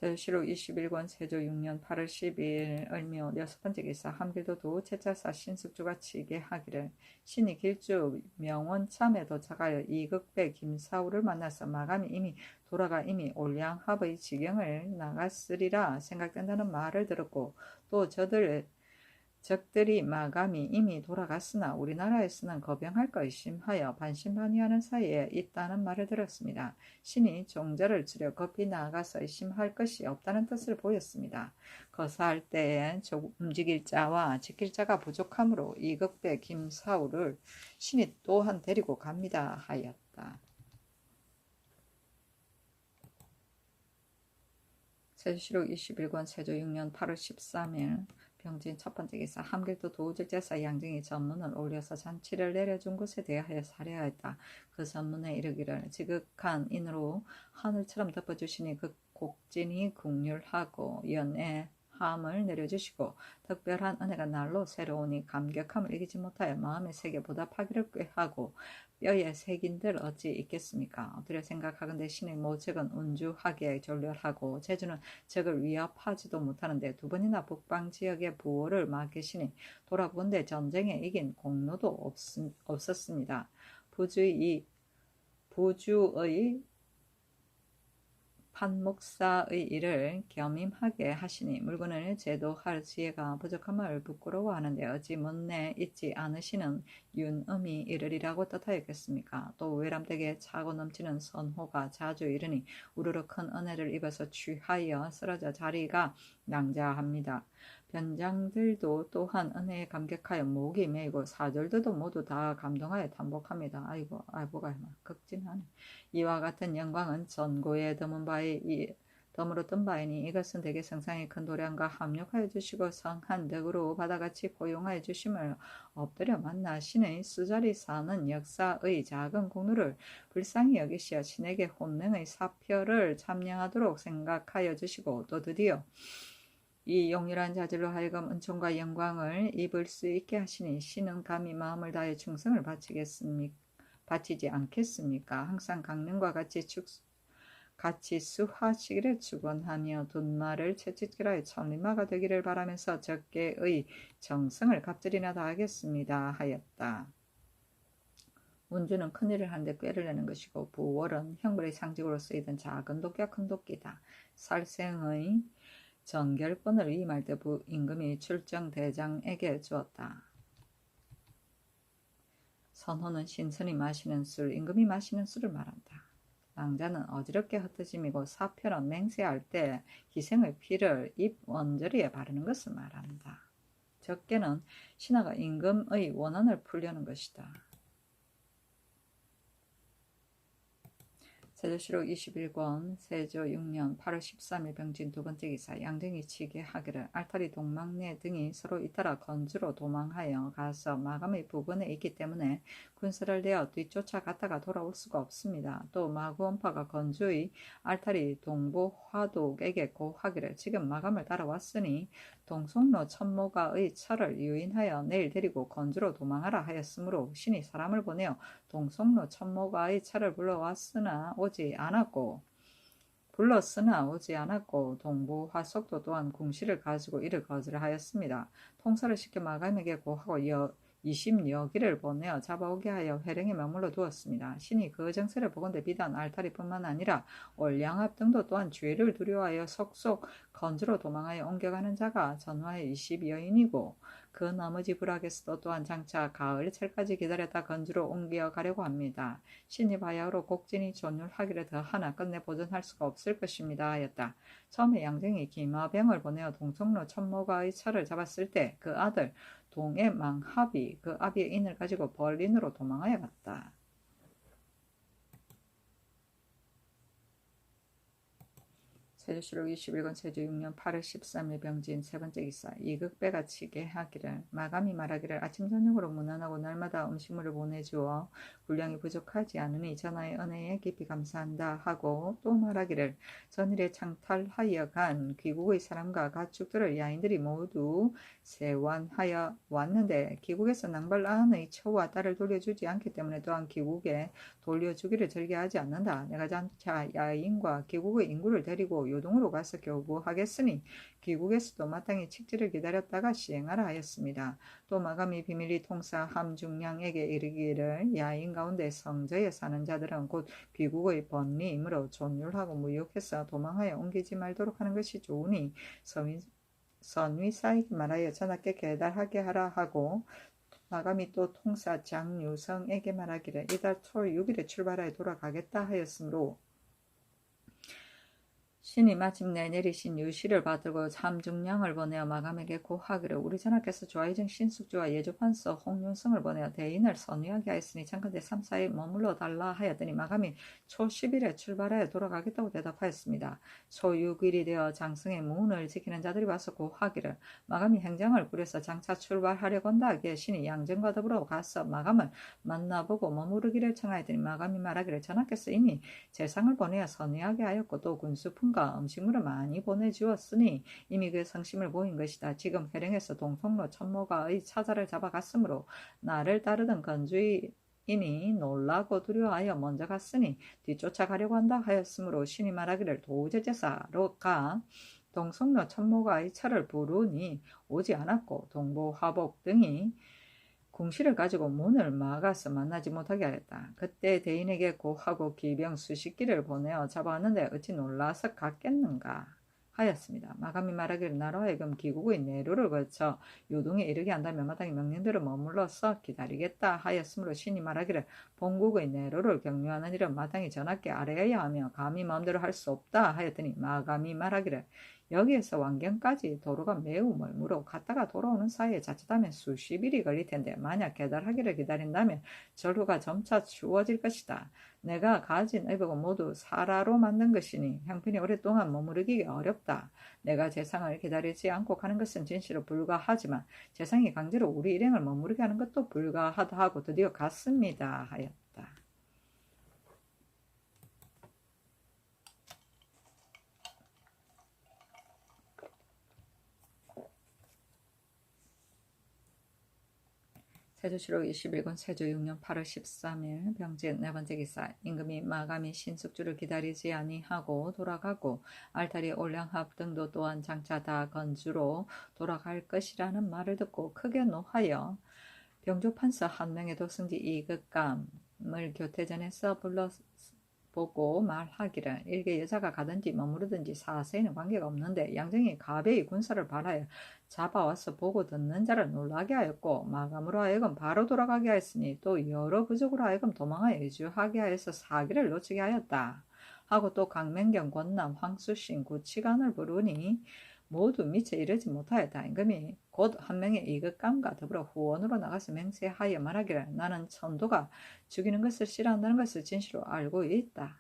세조실록 21권 세조 6년 8월 12일 을묘 여섯 번째 기사 함길도 도우체찰사 신숙주가 치게 하기를 신이 길주 명원참에 도착하여 이극배 김사우를 만나서 마감이 이미 돌아가 이미 올량합의 지경을 나갔으리라 생각된다는 말을 들었고 또 적들이 마감이 이미 돌아갔으나 우리나라에서는 거병할 것임하여 반신반의하는 사이에 있다는 말을 들었습니다. 신이 종절을 치려 급히 나아가서 의심할 것이 없다는 뜻을 보였습니다. 거사할 때에 움직일 자와 지킬 자가 부족하므로 이극배 김사우를 신이 또한 데리고 갑니다 하였다. 세조실록 21권 세조 6년 8월 13일 병진 첫 번째 기사 함길도 도우질제사 양증이 전문을 올려서 잔치를 내려준 것에 대하여 사례하였다. 그 전문에 이르기를 지극한 인으로 하늘처럼 덮어주시니 그 곡진이 국률하고 연애 함을 내려주시고 특별한 은혜가 날로 새로우니 감격함을 이기지 못하여 마음의 색에 보답하기를 꾀하고 뼈에 색인들 어찌 있겠습니까? 엎드려 생각하건대 신의 모책은 운주하게 졸렬하고 제주는 적을 위협하지도 못하는데 두 번이나 북방지역에 부호를 맡기시니 돌아본데 전쟁에 이긴 공로도 없었습니다. 부주의 판목사의 일을 겸임하게 하시니 물건을 제도할 지혜가 부족함을 부끄러워하는데 어찌 못내 있지 않으시는 윤음이 이르리라고 뜻하였겠습니까? 또 외람되게 차고 넘치는 선호가 자주 이르니 우르르 큰 은혜를 입어서 취하여 쓰러져 자리가 낭자합니다. 변장들도 또한 은혜에 감격하여 목이 메이고 사절들도 모두 다 감동하여 탄복합니다. 아이고 아이고가 극진하네. 이와 같은 영광은 전고에 드물었던 바이니 이것은 대개 성상의 큰 도량과 합력하여 주시고 성한 덕으로 바다같이 포용하여 주심을 엎드려 만나 신의 수자리 사는 역사의 작은 공로를 불쌍히 여기시어 신에게 혼능의 사표를 참여하도록 생각하여 주시고 또 드디어 이 용렬한 자질로 하여금 은총과 영광을 입을 수 있게 하시니 신은 감히 마음을 다해 충성을 바치지 않겠습니까? 항상 강릉과 같이 수하시기를 축원하며 둔말을 채찍질하여 천리마가 되기를 바라면서 적게의 정성을 갑절이나 다하겠습니다 하였다. 운주는 큰일을 하는데 꾀를 내는 것이고 부월은 형벌의 상징으로 쓰이던 작은 도끼와 큰 도끼다. 살생의 정결권을 위임할 때 임금이 출정대장에게 주었다. 선호는 신선이 마시는 술, 임금이 마시는 술을 말한다. 낭자는 어지럽게 흩어짐이고 사표는 맹세할 때 희생의 피를 입 언저리에 바르는 것을 말한다. 적게는 신하가 임금의 원한을 풀려는 것이다. 세조실록 21권 세조 6년 8월 13일 병진 두 번째 기사 양등이 치게 하기를 알타리 동막내 등이 서로 잇따라 건주로 도망하여 가서 마감의 부근에 있기 때문에 군사를 내어 뒤쫓아갔다가 돌아올 수가 없습니다. 또 마구원파가 건주의 알타리 동부 화독에게 고하기를 지금 마감을 따라왔으니 동송로 천모가의 차를 유인하여 내일 데리고 건주로 도망하라 하였으므로 신이 사람을 보내어 동송로 천모가의 차를 불렀으나 오지 않았고 동부 화속도 또한 궁시를 가지고 이를 거절하였습니다. 통사를 시켜 마감에게 고하고 20여기를 보내어 잡아오게 하여 회령에 머물러 두었습니다. 신이 그 정세를 보건대 비단 알타리뿐만 아니라 올량압 등도 또한 주의를 두려워하여 속속 건주로 도망하여 옮겨가는 자가 전화의 20여인이고 그 나머지 부락에서도 또한 장차 가을철까지 기다렸다 건주로 옮겨가려고 합니다. 신이 바야흐로 곡진이 존율하기를 더하나 끝내 보존할 수가 없을 것입니다 하였다. 처음에 양정이 김화병을 보내어 동성로 천모가의 차를 잡았을 때 그 아들 동의 망합이 그 아비의 인을 가지고 벌린으로 도망하여 갔다. 세조실록 21권 세조 6년 8월 13일 병진 세 번째 기사 이극배가 치게 하기를 마감이 말하기를 아침 저녁으로 무난하고 날마다 음식물을 보내주어 분량이 부족하지 않으니 전하의 은혜에 깊이 감사한다 하고 또 말하기를 전일에 창탈하여 간 귀국의 사람과 가축들을 야인들이 모두 세완하여 왔는데 귀국에서 낭발라한의 처와 딸을 돌려주지 않기 때문에 또한 귀국에 돌려주기를 절개하지 않는다. 내가 장차 야인과 귀국의 인구를 데리고 요동으로 가서 교부하겠으니 귀국에서도 마땅히 칙지를 기다렸다가 시행하라 하였습니다. 또 마감이 비밀리 통사 함중량에게 이르기를 야인 가운데 성저에 사는 자들은 곧 귀국의 번리이므로 존율하고 무욕해서 도망하여 옮기지 말도록 하는 것이 좋으니 선위 쌓이기 말하여 전하께 계달하게 하라 하고 마감이 또 통사 장유성에게 말하기를 이달 초 6일에 출발하여 돌아가겠다 하였으므로 신이 마침내 내리신 유시를 받들고 함중량을 보내어 마감에게 고하기를 우리 전하께서 조아이정 신숙주와 예조판서 홍윤성을 보내어 대인을 선위하게 하였으니 잠깐대 3-4일 머물러 달라 하였더니 마감이 초 10일에 출발하여 돌아가겠다고 대답하였습니다. 초 6일이 되어 장성의 문을 지키는 자들이 와서 고하기를 마감이 행장을 꾸려서 장차 출발하려고 한다 하기에 신이 양정과 더불어 가서 마감을 만나보고 머무르기를 청하였더니 마감이 말하기를 전하께서 이미 재상을 보내어 선위하게 하였고 또 군수품 음식물을 많이 보내주었으니 이미 그 성심을 보인 것이다. 지금 회령에서 동성로 천모가의 차자를 잡아갔으므로 나를 따르던 건주인이 놀라고 두려워하여 먼저 갔으니 뒤쫓아가려고 한다 하였으므로 신이 말하기를 도제제사로 가 동성로 천모가의 차를 부르니 오지 않았고 동부 화복 등이 궁시를 가지고 문을 막아서 만나지 못하게 하였다. 그때 대인에게 고하고 기병 수십 기를 보내어 잡아왔는데 어찌 놀라서 갔겠는가. 하였습니다. 마감이 말하기를 나로 하여금 기국의 내로를 거쳐 요동에 이르게 한다면 마땅히 명령대로 머물러서 기다리겠다 하였으므로 신이 말하기를 본국의 내로를 경유하는 일은 마땅히 전하께 아뢰어야 하며 감히 마음대로 할 수 없다 하였더니 마감이 말하기를 여기에서 왕경까지 도로가 매우 멀므로 갔다가 돌아오는 사이에 자칫하면 수십 일이 걸릴 텐데 만약 깨달하기를 기다린다면 전루가 점차 추워질 것이다. 내가 가진 의복은 모두 사라로 만든 것이니 형편이 오랫동안 머무르기 어렵다. 내가 재상을 기다리지 않고 가는 것은 진실로 불가하지만 재상이 강제로 우리 일행을 머무르게 하는 것도 불가하다 하고 드디어 갔습니다 하였다. 세조실록 21권 세조 6년 8월 13일 병제 네 번째 기사 임금이 마감이 신숙주를 기다리지 아니하고 돌아가고 알타리 올량합 등도 또한 장차 다 건주로 돌아갈 것이라는 말을 듣고 크게 노하여 병조판서 한 명에도 승지 이극감을 교태전에서 불러보고 말하기를 일개 여자가 가든지 머무르든지 사세에는 관계가 없는데 양정이 가베이 군사를 발하여 잡아와서 보고 듣는 자를 놀라게 하였고 마감으로 하여금 바로 돌아가게 하였으니 또 여러 부족으로 하여금 도망하여 이주하게 하여서 사기를 놓치게 하였다 하고 또 강맹경 권남 황수신 구치관을 부르니 모두 미처 이르지 못하였다. 임금이 곧 한 명의 이극감과 더불어 후원으로 나가서 맹세하여 말하기를 나는 천도가 죽이는 것을 싫어한다는 것을 진실로 알고 있다.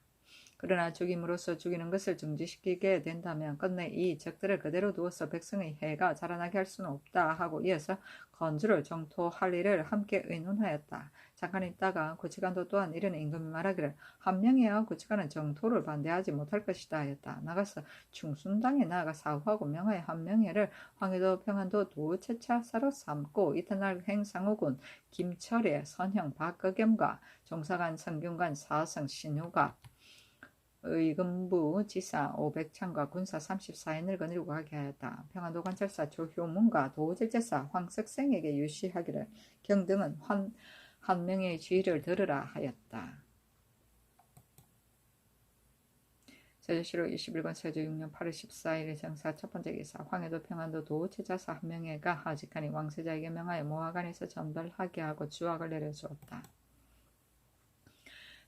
그러나 죽임으로써 죽이는 것을 중지시키게 된다면 끝내 이 적들을 그대로 두어서 백성의 해가 자라나게 할 수는 없다 하고 이어서 건주를 정토할 일을 함께 의논하였다. 잠깐 있다가 구치관도 또한 이르는 임금이 말하기를 한 명이야 구치관은 정토를 반대하지 못할 것이다 하였다. 나가서 충순당에 나아가 사후하고 명하여 한 명예를 황해도 평안도 도체차사로 삼고 이튿날 행상호군 김철의 선형 박거겸과 종사관 성균관 사성 신우가 의금부 지사 500창과 군사 34인을 거느리고 가게 하였다. 평안도 관찰사 조효문과 도질제사 황석생에게 유시하기를 경등은 한 명의 지휘를 들으라 하였다. 세조실록 21권 세조 6년 8월 14일의 정사 첫 번째 기사 황해도 평안도 도체자사 한 명에가 하직하니 왕세자에게 명하여 모하관에서 전달하게 하고 주악을 내려주었다.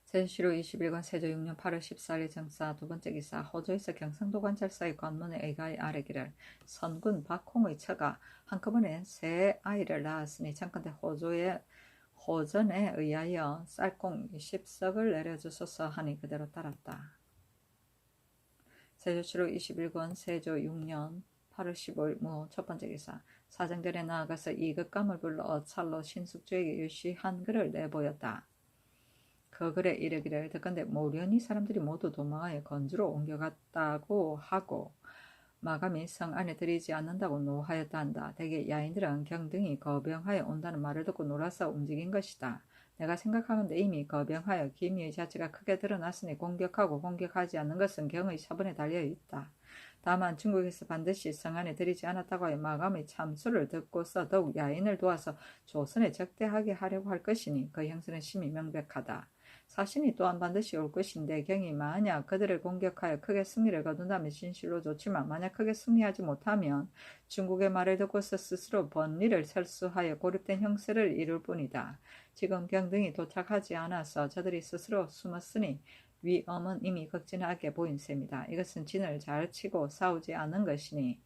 세조실록 21권 세조 6년 8월 14일 정사 두 번째 기사 호조에서 경상도 관찰사의 관문에 의가에 아뢰기를 선군 박홍의 처가 한꺼번에 세 아이를 낳았으니 청컨대 호전에 의하여 쌀공 10석을 내려주소서 하니 그대로 따랐다. 세조실록 21권 세조 6년 8월 15일 무 첫 번째 기사 사정전에 나아가서 이극감을 불러 어찰로 신숙주에게 유시한 글을 내보였다. 그 글에 이르기를 듣건대 모련이 사람들이 모두 도망하여 건주로 옮겨갔다고 하고 마감이 성 안에 들이지 않는다고 노하였다 한다. 대개 야인들은 경등이 거병하여 온다는 말을 듣고 놀라서 움직인 것이다. 내가 생각하건대 이미 거병하여 기미의 자체가 크게 드러났으니 공격하고 공격하지 않는 것은 경의 처분에 달려 있다. 다만 중국에서 반드시 성 안에 들이지 않았다고 하여 마감의 참수를 듣고서 더욱 야인을 도와서 조선에 적대하게 하려고 할 것이니 그 형세는 심히 명백하다. 사신이 또한 반드시 올 것인데 경이 만약 그들을 공격하여 크게 승리를 거둔다면 진실로 좋지만 만약 크게 승리하지 못하면 중국의 말을 듣고서 스스로 번리를 설수하여 고립된 형세를 이룰 뿐이다. 지금 경등이 도착하지 않아서 저들이 스스로 숨었으니 위엄은 이미 극진하게 보인 셈이다. 이것은 진을 잘 치고 싸우지 않은 것이니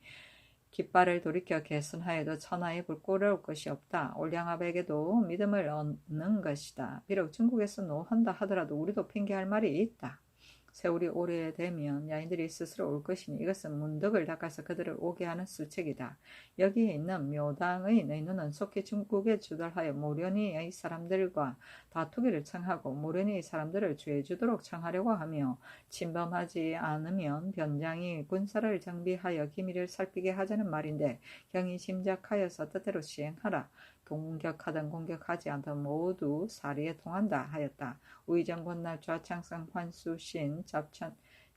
깃발을 돌이켜 개선하여도 천하에 불꽃올 것이 없다. 올량합에게도 믿음을 얻는 것이다. 비록 중국에서 노한다 하더라도 우리도 핑계할 말이 있다. 세월이 오래되면 야인들이 스스로 올 것이니 이것은 문득을 닦아서 그들을 오게 하는 수책이다. 여기에 있는 묘당의 내눈은 속히 중국에 주달하여 모련이의 사람들과 다투기를 청하고 모련이의 사람들을 죄주도록 청하려고 하며 침범하지 않으면 변장이 군사를 정비하여 기밀을 살피게 하자는 말인데 경이 짐작하여서 뜻대로 시행하라. 공격하든 공격하지 않든 모두 사리에 통한다 하였다. 우의정 권날 좌창성 환수신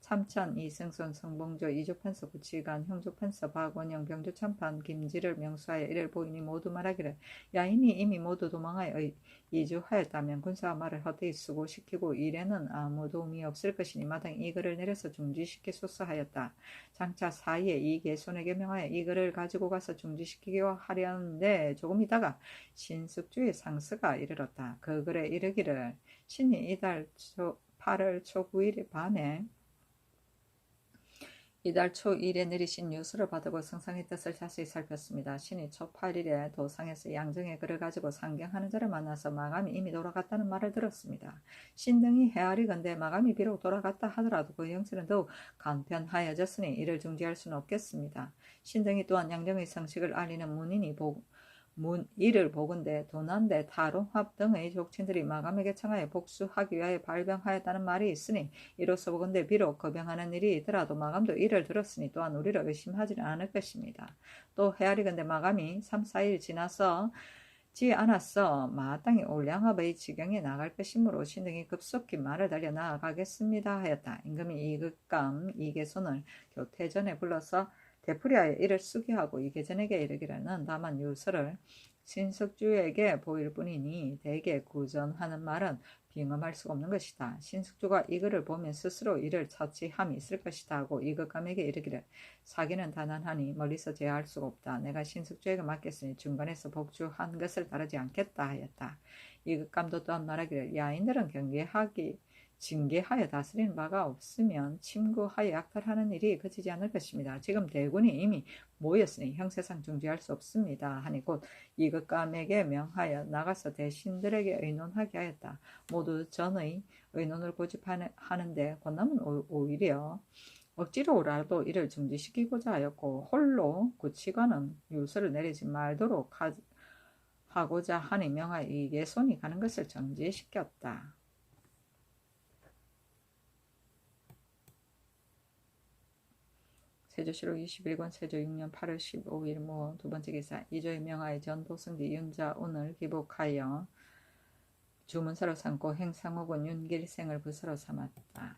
참천, 이승손, 성봉조, 이조판서, 구치관, 형조판서, 박원영, 병조참판, 김지를 명수하여 이를 보이니 모두 말하기를 야인이 이미 모두 도망하여 이주하였다면 군사와 말을 헛되이 수고시키고 이래는 아무 도움이 없을 것이니 마땅히 이 글을 내려서 중지시키소서 하였다. 장차 사이에 이 개손에게 명하여 이 글을 가지고 가서 중지시키려 하려는데 조금 있다가 신숙주의 상스가 이르렀다. 그 글에 이르기를 신이 이달 8월 초 9일 밤에 이달 초 1일에 내리신 유수를 받고 성상의 뜻을 자세히 살폈습니다. 신이 초 8일에 도상에서 양정의 글을 가지고 상경하는 자를 만나서 마감이 이미 돌아갔다는 말을 들었습니다. 신등이 헤아리건대 마감이 비록 돌아갔다 하더라도 그 형체는 더욱 간편하여졌으니 이를 중지할 수는 없겠습니다. 신등이 또한 양정의 성식을 알리는 이를 보건대 도난대 타롱합 등의 족친들이 마감에게 청하여 복수하기 위하여 발병하였다는 말이 있으니 이로써 보건대 비록 거병하는 일이 있더라도 마감도 이를 들었으니 또한 우리를 의심하지는 않을 것입니다. 또 헤아리건대 마감이 3, 4일 지나서 지 않았어 마땅히 올량합의 지경에 나갈 것이므로 신등이 급속히 말을 달려 나아가겠습니다 하였다. 임금이 이극감 이계손을 교태전에 불러서 되풀이하여 이를 쓰게 하고 이계전에게 이르기를 다만 유서를 신숙주에게 보일 뿐이니 대개 구전하는 말은 빙음할 수가 없는 것이다. 신숙주가 이 글을 보면 스스로 이를 처치함이 있을 것이다 하고 이극감에게 이르기를 사기는 단한하니 멀리서 제어할 수가 없다. 내가 신숙주에게 맡겼으니 중간에서 복주한 것을 따르지 않겠다 하였다. 이극감도 또한 말하기를 야인들은 징계하여 다스리는 바가 없으면 침구하여 약탈하는 일이 그치지 않을 것입니다. 지금 대군이 이미 모였으니 형세상 중지할 수 없습니다. 하니 곧 이극감에게 명하여 나가서 대신들에게 의논하게 하였다. 모두 전의 의논을 고집하는데 권남은 오히려 억지로라도 이를 중지시키고자 하였고 홀로 구치관은 유서를 내리지 말도록 하고자 하니 명하여 이계손이 가는 것을 정지시켰다. 세조실록 21권 세조 6년 8월 15일 모 두번째 기사 이조의 명하에 전도승기 윤자운을 기복하여 주문사로 삼고 행상옥은 윤길생을 부사로 삼았다.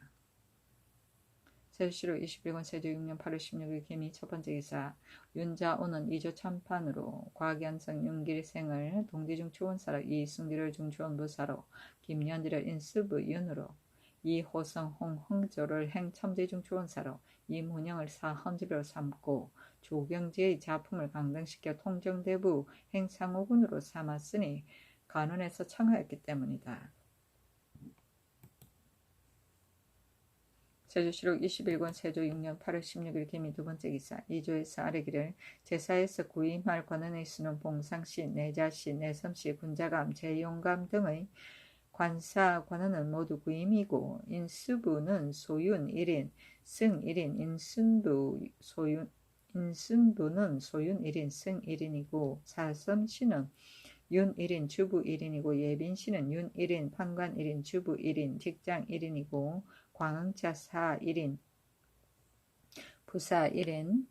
세조실록 21권 세조 6년 8월 16일 김이 첫번째 기사 윤자운은 이조 참판으로 곽연성 윤길생을 동기중 추원사로 이승기를 중추원 부사로 김연지를 인수부 윤으로 이호성 홍흥조를 행첨지중 추원사로 이문영을 사헌지로 삼고 조경지의 작품을 강등시켜 통정대부 행상호군으로 삼았으니 간원에서 청하였기 때문이다. 세조실록 21권 세조 6년 8월 16일 김이 두번째 기사 이조에서 아뢰기를 제사에서 구임할 권한의 수는 봉상씨, 내자씨, 내섬씨, 군자감, 재용감 등의 관사 권한은 모두 구임이고 인수부는 소윤 1인, 승 1인, 인순부는 소윤 1인, 승 1인이고 사섬씨는 윤 1인, 주부 1인이고 예빈씨는 윤 1인, 판관 1인, 주부 1인, 직장 1인이고 광흥자 사 1인, 부사 1인,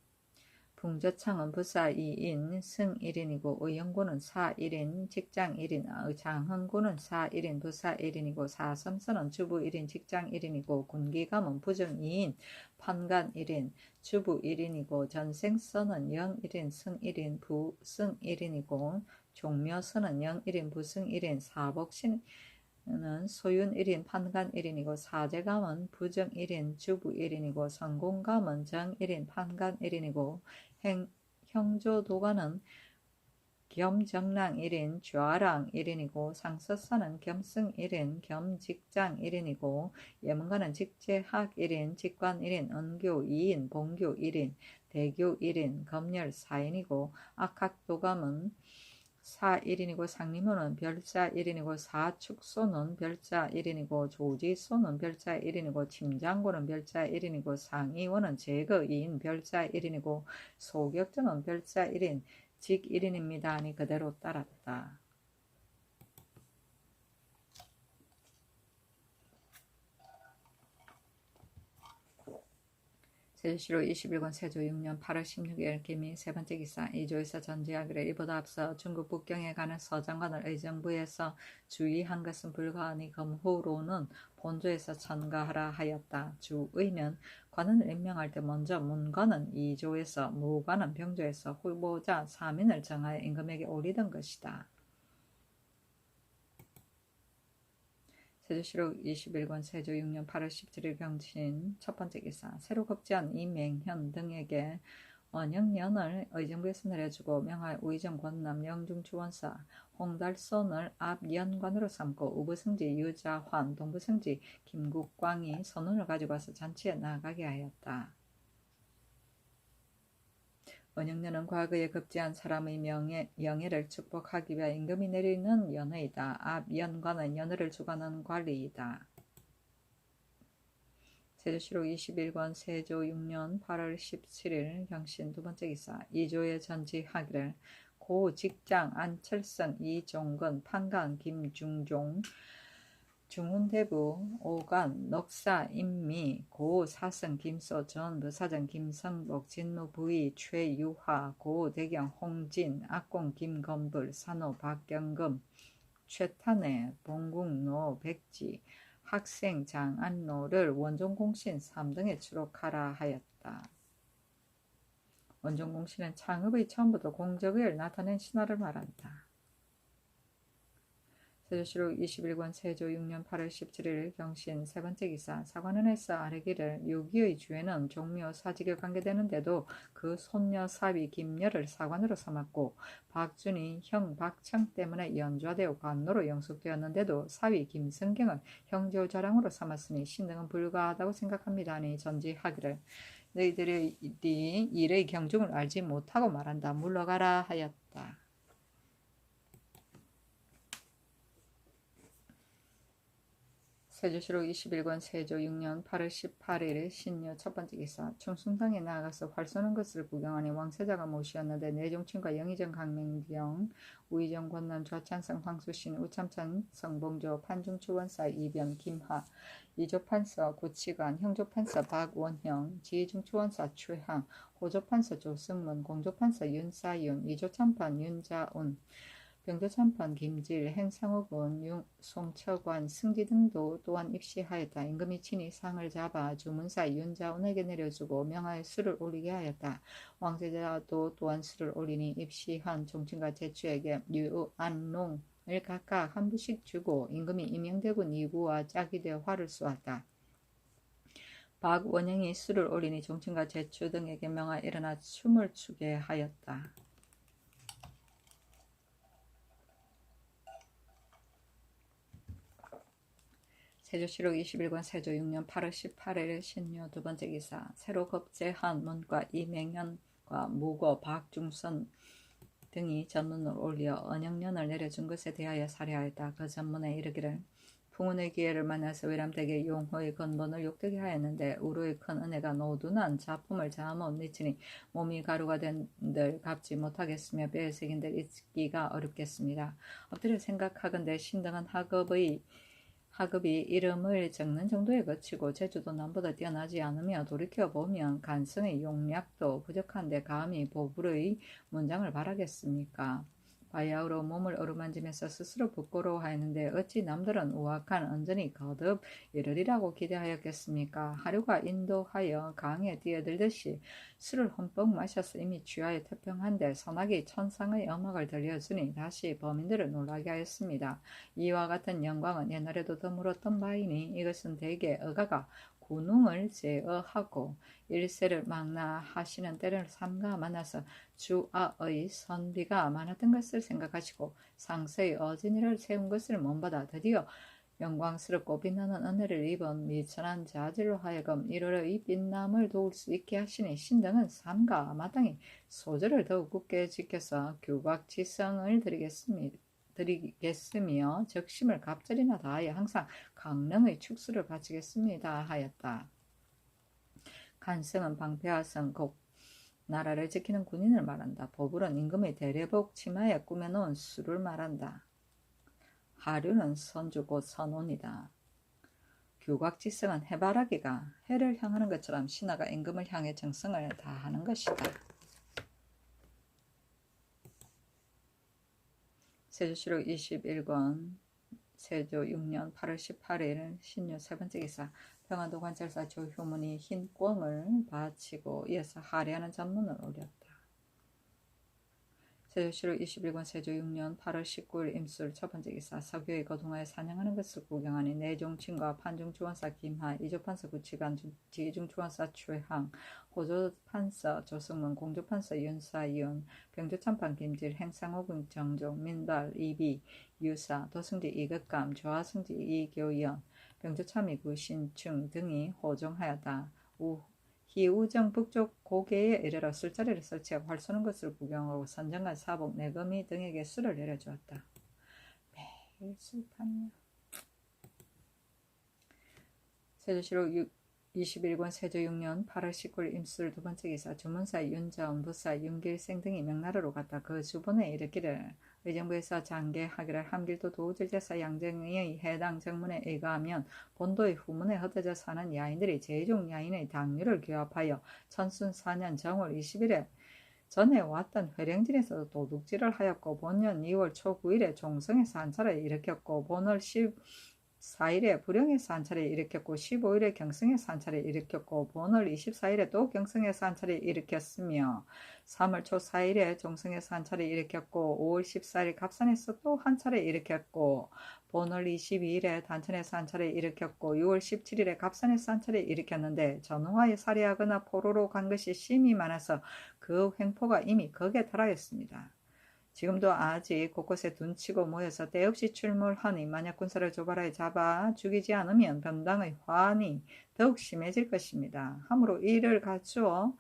붕저창은 부사 2인, 승 1인이고 의영고는 사 1인, 직장 1인, 장흥고는 사 1인, 부사 1인이고 사섬서는 주부 1인, 직장 1인이고 군기감은 부정 2인, 판관 1인, 주부 1인이고 전생서는 영 1인, 승 1인, 부승 1인이고 종묘서는 영 1인, 부승 1인, 사복신 는 소윤 1인, 판관 1인이고 사제감은 부정 1인, 주부 1인이고 성공감은 정 1인, 판관 1인이고 형조도가는 겸정랑 1인, 좌랑 1인이고 상서사는 겸승 1인, 겸직장 1인이고 예문가는 직제학 1인, 직관 1인, 은교 2인, 봉교 1인, 대교 1인, 검열 4인이고 악학도감은 사 1인이고 상림호는 별자 1인이고 사축소는 별자 1인이고 조지소는 별자 1인이고 침장고는 별자 1인이고 상의원은 제거 2인 별자 1인이고 소격전은 별자 1인 직 1인입니다 하니 그대로 따랐다. 세조시로 21권 세조 6년 8월 16일 기미 세 번째 기사 이조에서 전지하기를 이보다 앞서 중국 북경에 가는 서장관을 의정부에서 주의한 것은 불가하니 검후로는 본조에서 전가하라 하였다. 주의는 관원을 임명할 때 먼저 문관은 이조에서 무관은 병조에서 후보자 3인을 정하여 임금에게 올리던 것이다. 세조시록 21권 세조 6년 8월 17일 경신 첫 번째 기사 새로 급제한 이맹현 등에게 언영년을 의정부에서 내려주고 명할 우의정 권남 영중주원사 홍달선을 앞연관으로 삼고 우부승지 유자환 동부승지 김국광이 선운을 가지고 와서 잔치에 나가게 하였다. 언영년은 과거에 급제한 사람의 영예를 축복하기 위해 임금이 내리는 연회이다. 앞연관은 연회를 주관하는 관리이다. 세조시록 21권 세조 6년 8월 17일 경신 두 번째 기사 이조에 전지하기를 고 직장 안철성 이종근 판관 김중종 중훈대부 오간 넉사 임미 고 사성 김소 전 부사장 김성복 진무부의 최유화 고 대경 홍진 악공 김건불 산호 박경금 최탄해 봉국노 백지 학생 장안노를 원종공신 3등에 추록하라 하였다. 원종공신은 창업의 처음부터 공적을 나타낸 신화를 말한다. 세조시록 21권 세조 6년 8월 17일 경신 세 번째 기사 사관원에서 아뢰기를 유기의 주에는 종묘 사직에 관계되는데도 그 손녀 사위 김여를 사관으로 삼았고 박준이 형 박창 때문에 연좌되어 관노로 영속되었는데도 사위 김성경을 형제의 자랑으로 삼았으니 신등은 불가하다고 생각합니다. 하니 전지하기를 너희들이 일의 경중을 알지 못하고 말한다. 물러가라 하였다. 세조시록 21권 세조 6년 8월 18일 신유 첫 번째 기사 충순당에 나아가서 활 쏘는 것을 구경하니 왕세자가 모시었는데 내종친과 영의정 강맹경 우의정 권남 좌찬성 황수신 우참찬 성봉조 판중추원사 이변 김하 이조판서 구치관 형조판서 박원형 지중추원사 최항 호조판서 조승문 공조판서 윤사윤 이조참판 윤자운 병조참판 김질, 행상호군, 송처관, 승지 등도 또한 입시하였다. 임금이 친히 상을 잡아 주문사 윤자운에게 내려주고 명하여 술을 올리게 하였다. 왕세자도 또한 술을 올리니 입시한 종친과 제추에게 유안농을 각각 한 부씩 주고 임금이 임명대군 이구와 짝이 되어 활을 쏘았다. 박원영이 술을 올리니 종친과 제추 등에게 명하여 일어나 춤을 추게 하였다. 세조시록 21권 세조 6년 8월 18일 신유 두 번째 기사 새로 급제한 문과 이맹현과 무고 박중선 등이 전문을 올려 언영년을 내려준 것에 대하여 사례하였다. 그 전문에 이르기를 풍운의 기회를 만나서 외람되게 용호의 근본을 욕되게 하였는데 우로의 큰 은혜가 노둔한 자품을 자못 미치니 몸이 가루가 된들 갚지 못하겠으며 뼈에 새긴들 잊기가 어렵겠습니다. 엎드려 생각하건대 신등은 하급이 이름을 적는 정도에 그치고 재주도 남보다 뛰어나지 않으며 돌이켜보면 간성의 용량도 부족한데 감히 보불의 문장을 바라겠습니까? 바야흐로 몸을 어루만지면서 스스로 부끄러워하였는데 어찌 남들은 우악한 언전이 거듭 이르리라고 기대하였겠습니까? 하류가 인도하여 강에 뛰어들듯이 술을 흠뻑 마셔서 이미 취하여 태평한데 선악이 천상의 음악을 들려주니 다시 범인들을 놀라게 하였습니다. 이와 같은 영광은 옛날에도 드물었던 바이니 이것은 대개 어가가 군웅을 제어하고 일세를 망라하시는 때를 삼가 만나서 주아의 선비가 많았던 것을 생각하시고 상세의 어진이를 세운 것을 몸보다 드디어 영광스럽고 빛나는 은혜를 입은 미천한 자질로 하여금 1월의 빛남을 도울 수 있게 하시니 신등은 삼가 마땅히 소절을 더욱 굳게 지켜서 규각지성을 드리겠으며 적심을 갑절이나 다하여 항상 강릉의 축수를 바치겠습니다 하였다. 간성은 방패하성 곡 나라를 지키는 군인을 말한다. 보불은 임금의 대례복 치마에 꾸며놓은 술을 말한다. 하류는 선주 곧 선원이다. 규곽지성은 해바라기가 해를 향하는 것처럼 신하가 임금을 향해 정성을 다하는 것이다. 세조실록 21권 세조 6년 8월 18일 신유 세 번째 기사. 평안도 관찰사 조효문이 흰 꿩을 바치고 이어서 하례하는 전문을 올렸다. 세조실록 21권 세조 6년 8월 19일 임술 첫 번째 기사. 서교에 거동하여 사냥하는 것을 구경하니 내종친과 판중주원사 김하, 이조판서 구치관, 지중주원사 최항, 호조판서 조승문, 공조판서 윤사이윤, 병조참판 김질, 행상호군 정종, 민발 이비, 유사, 도승지 이극감, 조하승지 이교연, 병조참이 구신충 등이 호종하였다. 희우정 북쪽 고개에 이르러 술자리를 설치하고 활 쏘는 것을 구경하고 선정관 사복 내금이 등에게 술을 내려주었다. 매일 술 판이야. 세조실록 21권 세조 6년 8월 19일 임술 두 번째 기사. 주문사 윤전, 부사 윤길생 등이 명나라로 갔다. 그 주본에 이르기를 의정부에서 장계하기를 함길도 도우질제사 양정의 해당 정문에 의거하면 본도의 후문에 흩어져 사는 야인들이 제종 야인의 당류를 규합하여 천순 4년 정월 20일에 전에 왔던 회령진에서 도둑질을 하였고 본년 2월 초 9일에 종성에서 한 차례 일으켰고 본월 14일에 불영에서 한 차례 일으켰고 15일에 경성에서 한 차례 일으켰고 본월 24일에 또 경성에서 한 차례 일으켰으며 3월 초 4일에 종성에서 한 차례 일으켰고 5월 14일 갑산에서 또 한 차례 일으켰고 본월 22일에 단천에서 한 차례 일으켰고 6월 17일에 갑산에서 한 차례 일으켰는데 전후하에 살해하거나 포로로 간 것이 심히 많아서 그 횡포가 이미 극에 달하였습니다. 지금도 아직 곳곳에 둔치고 모여서 때없이 출몰하니 만약 군사를 조발하여 잡아 죽이지 않으면 변당의 화환이 더욱 심해질 것입니다. 함으로 이를 갖추어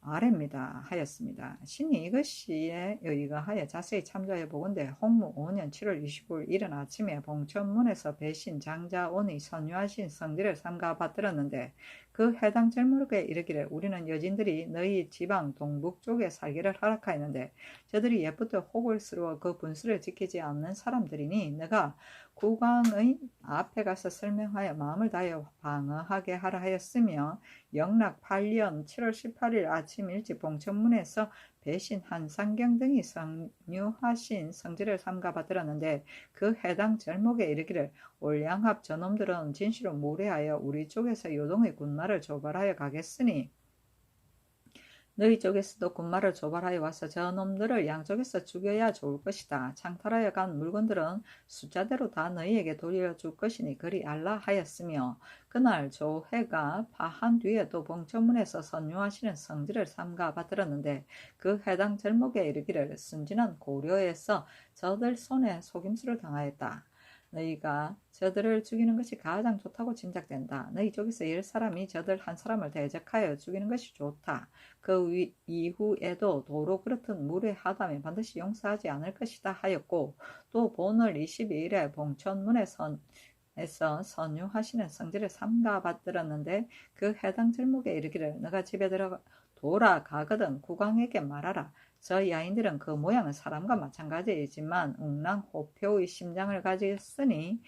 아래입니다 하였습니다. 신이 이것이에 의거하여 자세히 참조하여 보건대 홍무 5년 7월 25일 이른 아침에 봉천문에서 배신 장자온의 선유하신 성질을 삼가 받들었는데 그 해당 절목에 이르기를 우리는 여진들이 너희 지방 동북 쪽에 살기를 허락하였는데 저들이 옛부터 호골스러워 그 분수를 지키지 않는 사람들이니 내가 국왕의 앞에 가서 설명하여 마음을 다하여 방어하게 하라 하였으며 영락 8년 7월 18일 아침 일찍 봉천문에서 배신 한상경 등이 성유하신 성질을 삼가 받들었는데 그 해당 절목에 이르기를 올양합 저놈들은 진실로 무례하여 우리 쪽에서 요동의 군마를 조발하여 가겠으니 너희 쪽에서도 군마를 조발하여 와서 저놈들을 양쪽에서 죽여야 좋을 것이다. 창탈하여 간 물건들은 숫자대로 다 너희에게 돌려줄 것이니 그리 알라 하였으며 그날 조해가 파한 뒤에도 봉천문에서 선유하시는 성질을 삼가 받들었는데 그 해당 절목에 이르기를 순진한 고려에서 저들 손에 속임수를 당하였다. 너희가 저들을 죽이는 것이 가장 좋다고 짐작된다. 너희 쪽에서 10사람이 저들 한 사람을 대적하여 죽이는 것이 좋다. 그 이후에도 도로 그렇듯 무례하다면 반드시 용서하지 않을 것이다 하였고 또 본월 22일에 봉천문에서 선유하시는 성질을 삼가 받들었는데 그 해당 절목에 이르기를 너가 집에 돌아가거든 국왕에게 말하라. 저 야인들은 그 모양은 사람과 마찬가지이지만 웅랑호표의 심장을 가졌으니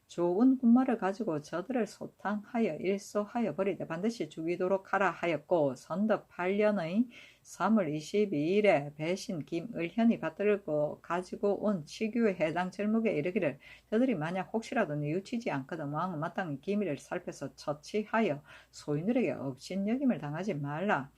좋은 군마를 가지고 저들을 소탕하여 일소하여 버리되 반드시 죽이도록 하라 하였고 선덕 8년의 3월 22일에 배신 김을현이 받들고 가지고 온 치규에 해당 절목에 이르기를 저들이 만약 혹시라도 뉘우치지 않거든 왕은 마땅히 기밀을 살펴서 처치하여 소인들에게 업신여김을 당하지 말라.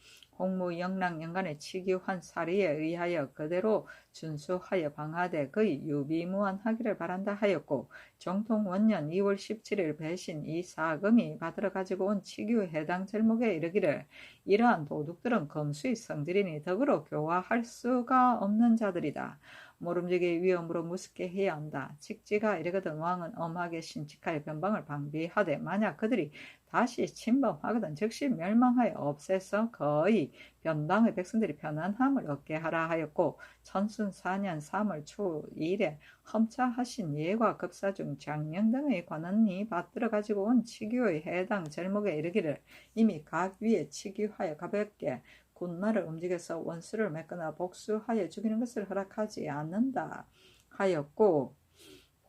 홍무 영랑 연간의 치규한 사리에 의하여 그대로 준수하여 방하되 그의 유비무환하기를 바란다 하였고 정통 원년 2월 17일 배신 이사금이 받으러 가지고 온 치규 해당 절목에 이르기를 이러한 도둑들은 검수의 성질이니 덕으로 교화할 수가 없는 자들이다. 모름지기 위험으로 무섭게 해야 한다. 칙지가 이르거든 왕은 엄하게 신칙하여 변방을 방비하되 만약 그들이 다시 침범하거든 즉시 멸망하여 없애서 거의 변방의 백성들이 편안함을 얻게 하라 하였고 천순 4년 3월 초 2일에 험차하신 예과 급사 중 장명 등의 관원이 받들어 가지고 온 치규의 해당 절목에 이르기를 이미 각 위에 치규하여 가볍게 군마를 움직여서 원수를 맺거나 복수하여 죽이는 것을 허락하지 않는다 하였고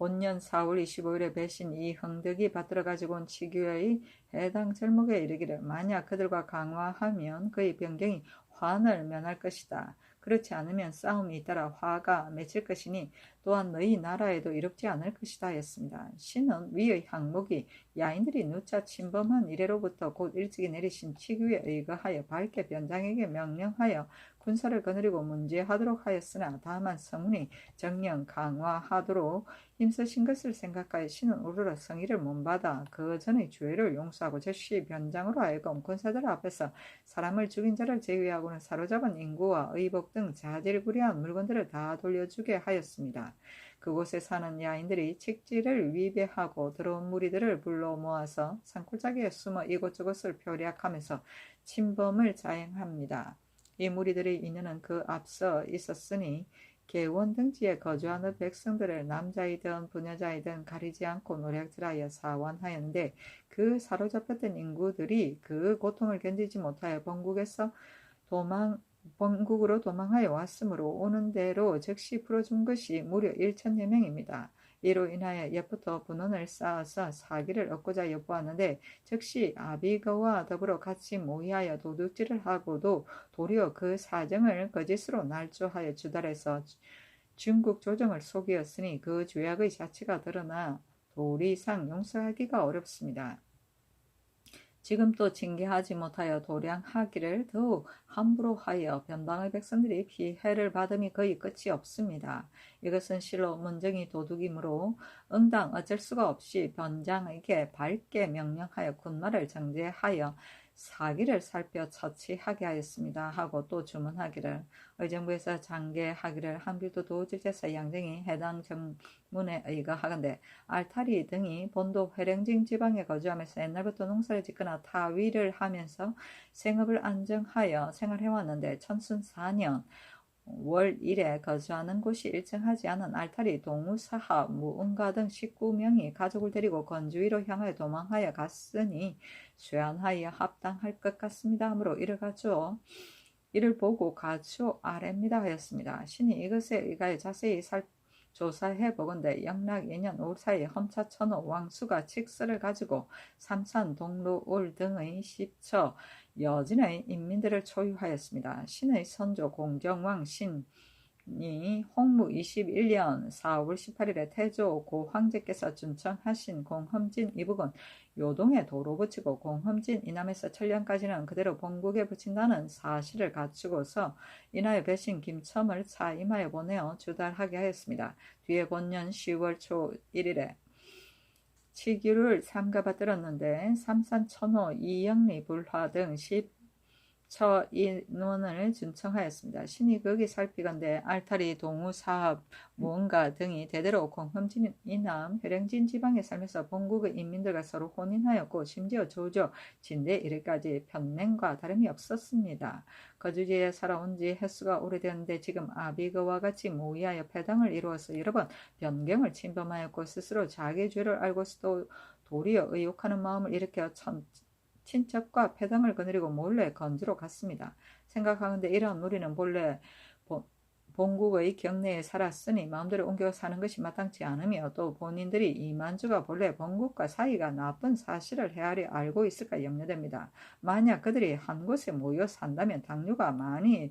본년 4월 25일에 배신 이 흥덕이 받들어 가지고 온 치규의 해당 절목에 이르기를 만약 그들과 강화하면 그의 변경이 환을 면할 것이다. 그렇지 않으면 싸움이 잇따라 화가 맺힐 것이니 또한 너희 나라에도 이롭지 않을 것이다 하였습니다. 신은 위의 항목이 야인들이 누차 침범한 이래로부터 곧 일찍이 내리신 치규에 의거하여 밝게 변장에게 명령하여 군사를 거느리고 문제하도록 하였으나 다만 성운이 정령 강화하도록 힘쓰신 것을 생각하여 신은 오로라 성의를 못받아 그 전의 주의를 용서하고 즉시 변장으로 하여금 군사들 앞에서 사람을 죽인 자를 제외하고는 사로잡은 인구와 의복 등 자질구레한 물건들을 다 돌려주게 하였습니다. 그곳에 사는 야인들이 책지를 위배하고 들어온 무리들을 불러 모아서 산골짜기에 숨어 이곳저곳을 표략하면서 침범을 자행합니다. 이 무리들의 인연은 그 앞서 있었으니 개원 등지에 거주하는 백성들을 남자이든 부녀자이든 가리지 않고 노략질하여 사원하였는데 그 사로잡혔던 인구들이 그 고통을 견디지 못하여 본국으로 도망하여 왔으므로 오는 대로 즉시 풀어준 것이 무려 1천여 명입니다. 이로 인하여 옛부터 분원을 쌓아서 사기를 얻고자 여부하는데 즉시 아비가와 더불어 같이 모의하여 도둑질을 하고도 도리어 그 사정을 거짓으로 날조하여 주달해서 중국 조정을 속이었으니 그 죄악의 자체가 드러나 도리상 용서하기가 어렵습니다. 지금 또 징계하지 못하여 도량하기를 더욱 함부로 하여 변방의 백성들이 피해를 받음이 거의 끝이 없습니다. 이것은 실로 문정이 도둑이므로 응당 어쩔 수가 없이 변장에게 밝게 명령하여 군마를 정제하여 사기를 살펴 처치하게 하였습니다. 하고 또 주문하기를 의정부에서 장계하기를 한필도 도질제사 양정이 해당 정문에 의거하건대 알타리 등이 본도 회령진 지방에 거주하면서 옛날부터 농사를 짓거나 타위를 하면서 생업을 안정하여 생활해왔는데 천순 4년 월 1에 거주하는 곳이 일정하지 않은 알타리 동우사하 무은가 등 19명이 가족을 데리고 건주위로 향하여 도망하여 갔으니 쇠안하여 합당할 것 같습니다 하므로 이를 가주어 이를 보고 가주어 아래입니다 하였습니다. 신이 이것에 의하여 자세히 조사해 보건대 영락 2년 5월 4일 험차천호 왕수가 칙서를 가지고 삼산 동로울 등의 10처 여진의 인민들을 초유하였습니다. 신의 선조 공정왕 신이 홍무 21년 4월 18일에 태조 고황제께서 준청하신 공험진 이북은 요동에 도로 붙이고 공험진 이남에서 천량까지는 그대로 본국에 붙인다는 사실을 갖추고서 인하여 배신 김첨을 차임하여 보내어 주달하게 하였습니다. 뒤에 본년 10월 초 1일에 치규를 삼가받들었는데 삼산 천호 이영리 불화 등 10처 인원을 준청하였습니다. 신이 거기 살피건대 알타리 동우사업 무언가 등이 대대로 공험진 이남 회령진 지방에 살면서 본국의 인민들과 서로 혼인하였고 심지어 조조 진대 이래까지 편맹과 다름이 없었습니다. 거주지에 살아온 지 횟수가 오래되었는데 지금 아비그와 같이 모의하여 패당을 이루어서 여러 번 변경을 침범하였고 스스로 자기 죄를 알고서도 도리어 의욕하는 마음을 일으켜 친척과 패당을 거느리고 몰래 건주로 갔습니다. 생각하건대 이러한 무리는 본래 본국의 경내에 살았으니 마음대로 옮겨 사는 것이 마땅치 않으며 또 본인들이 이만주가 본래 본국과 사이가 나쁜 사실을 헤아려 알고 있을까 염려됩니다. 만약 그들이 한 곳에 모여 산다면 당류가 많이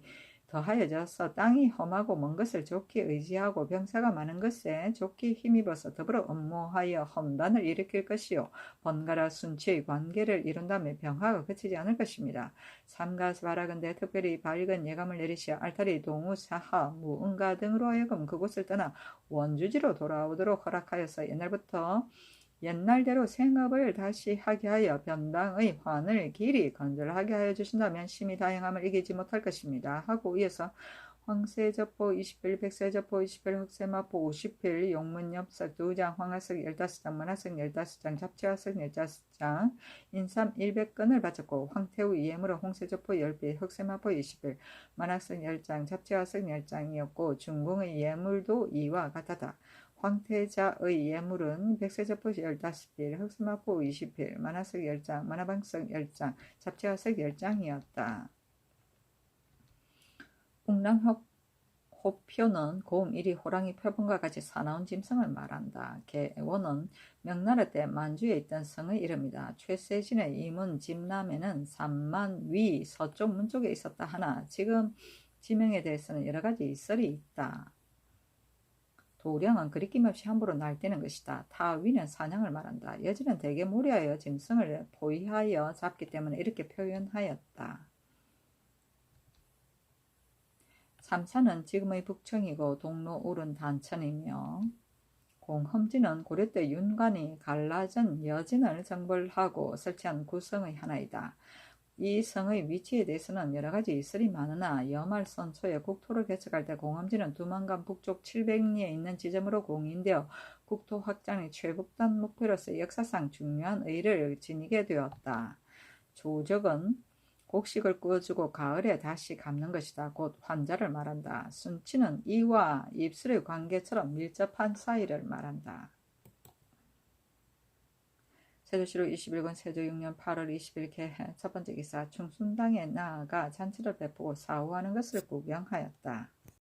더하여져서 땅이 험하고 먼 것을 좋게 의지하고 병사가 많은 것에 좋게 힘입어서 더불어 업무하여 험단을 일으킬 것이요 번갈아 순치의 관계를 이룬 다음에 병화가 그치지 않을 것입니다. 삼가서 바라건대 특별히 밝은 예감을 내리시어 알타리 동우 사하 무은가 등으로 하여금 그곳을 떠나 원주지로 돌아오도록 허락하여서 옛날대로 생업을 다시 하게 하여 변방의 환을 길이 건절하게 하여 주신다면 심히 다행함을 이기지 못할 것입니다. 하고 이어서 황새저포 20필, 백새저포 20필, 흑새마포 50필, 용문엽석 2장, 황하석 15장, 만화석 15장, 잡지화석 15장, 인삼 100건을 바쳤고 황태우 예물은 홍새저포 10필, 흑새마포 20필, 만화석 10장, 잡지화석 10장이었고 중궁의 예물도 이와 같았다. 황태자의 예물은 백세저포 15필, 흑수마포 20필, 만화석 10장, 만화방석 10장, 잡지화석 10장이었다. 웅랑혁 호표는 고음 1이 호랑이 표본과 같이 사나운 짐승을 말한다. 개원은 명나라 때 만주에 있던 성의 이름이다. 최세진의 이문 집남에는 삼만 위 서쪽 문 쪽에 있었다 하나 지금 지명에 대해서는 여러 가지 썰이 있다. 도령은 그리낌 없이 함부로 날뛰는 것이다. 타위는 사냥을 말한다. 여지는 대개 무리하여 짐승을 포위하여 잡기 때문에 이렇게 표현하였다. 삼산은 지금의 북청이고 동로울은 단천이며 공험진은 고려 때 윤관이 갈라전 여진을 정벌하고 설치한 구성의 하나이다. 이 성의 위치에 대해서는 여러 가지 이설이 많으나 여말선 초에 국토를 개척할 때 공험진은 두만강 북쪽 700리에 있는 지점으로 공인되어 국토 확장의 최북단 목표로서 역사상 중요한 의의를 지니게 되었다. 조적은 곡식을 구워주고 가을에 다시 감는 것이다. 곧 환자를 말한다. 순치는 이와 입술의 관계처럼 밀접한 사이를 말한다. 세조실록 21권 세조 6년 8월 20일 개해 첫 번째 기사 충순당에 나아가 잔치를 베푸고 사후하는 것을 구경하였다.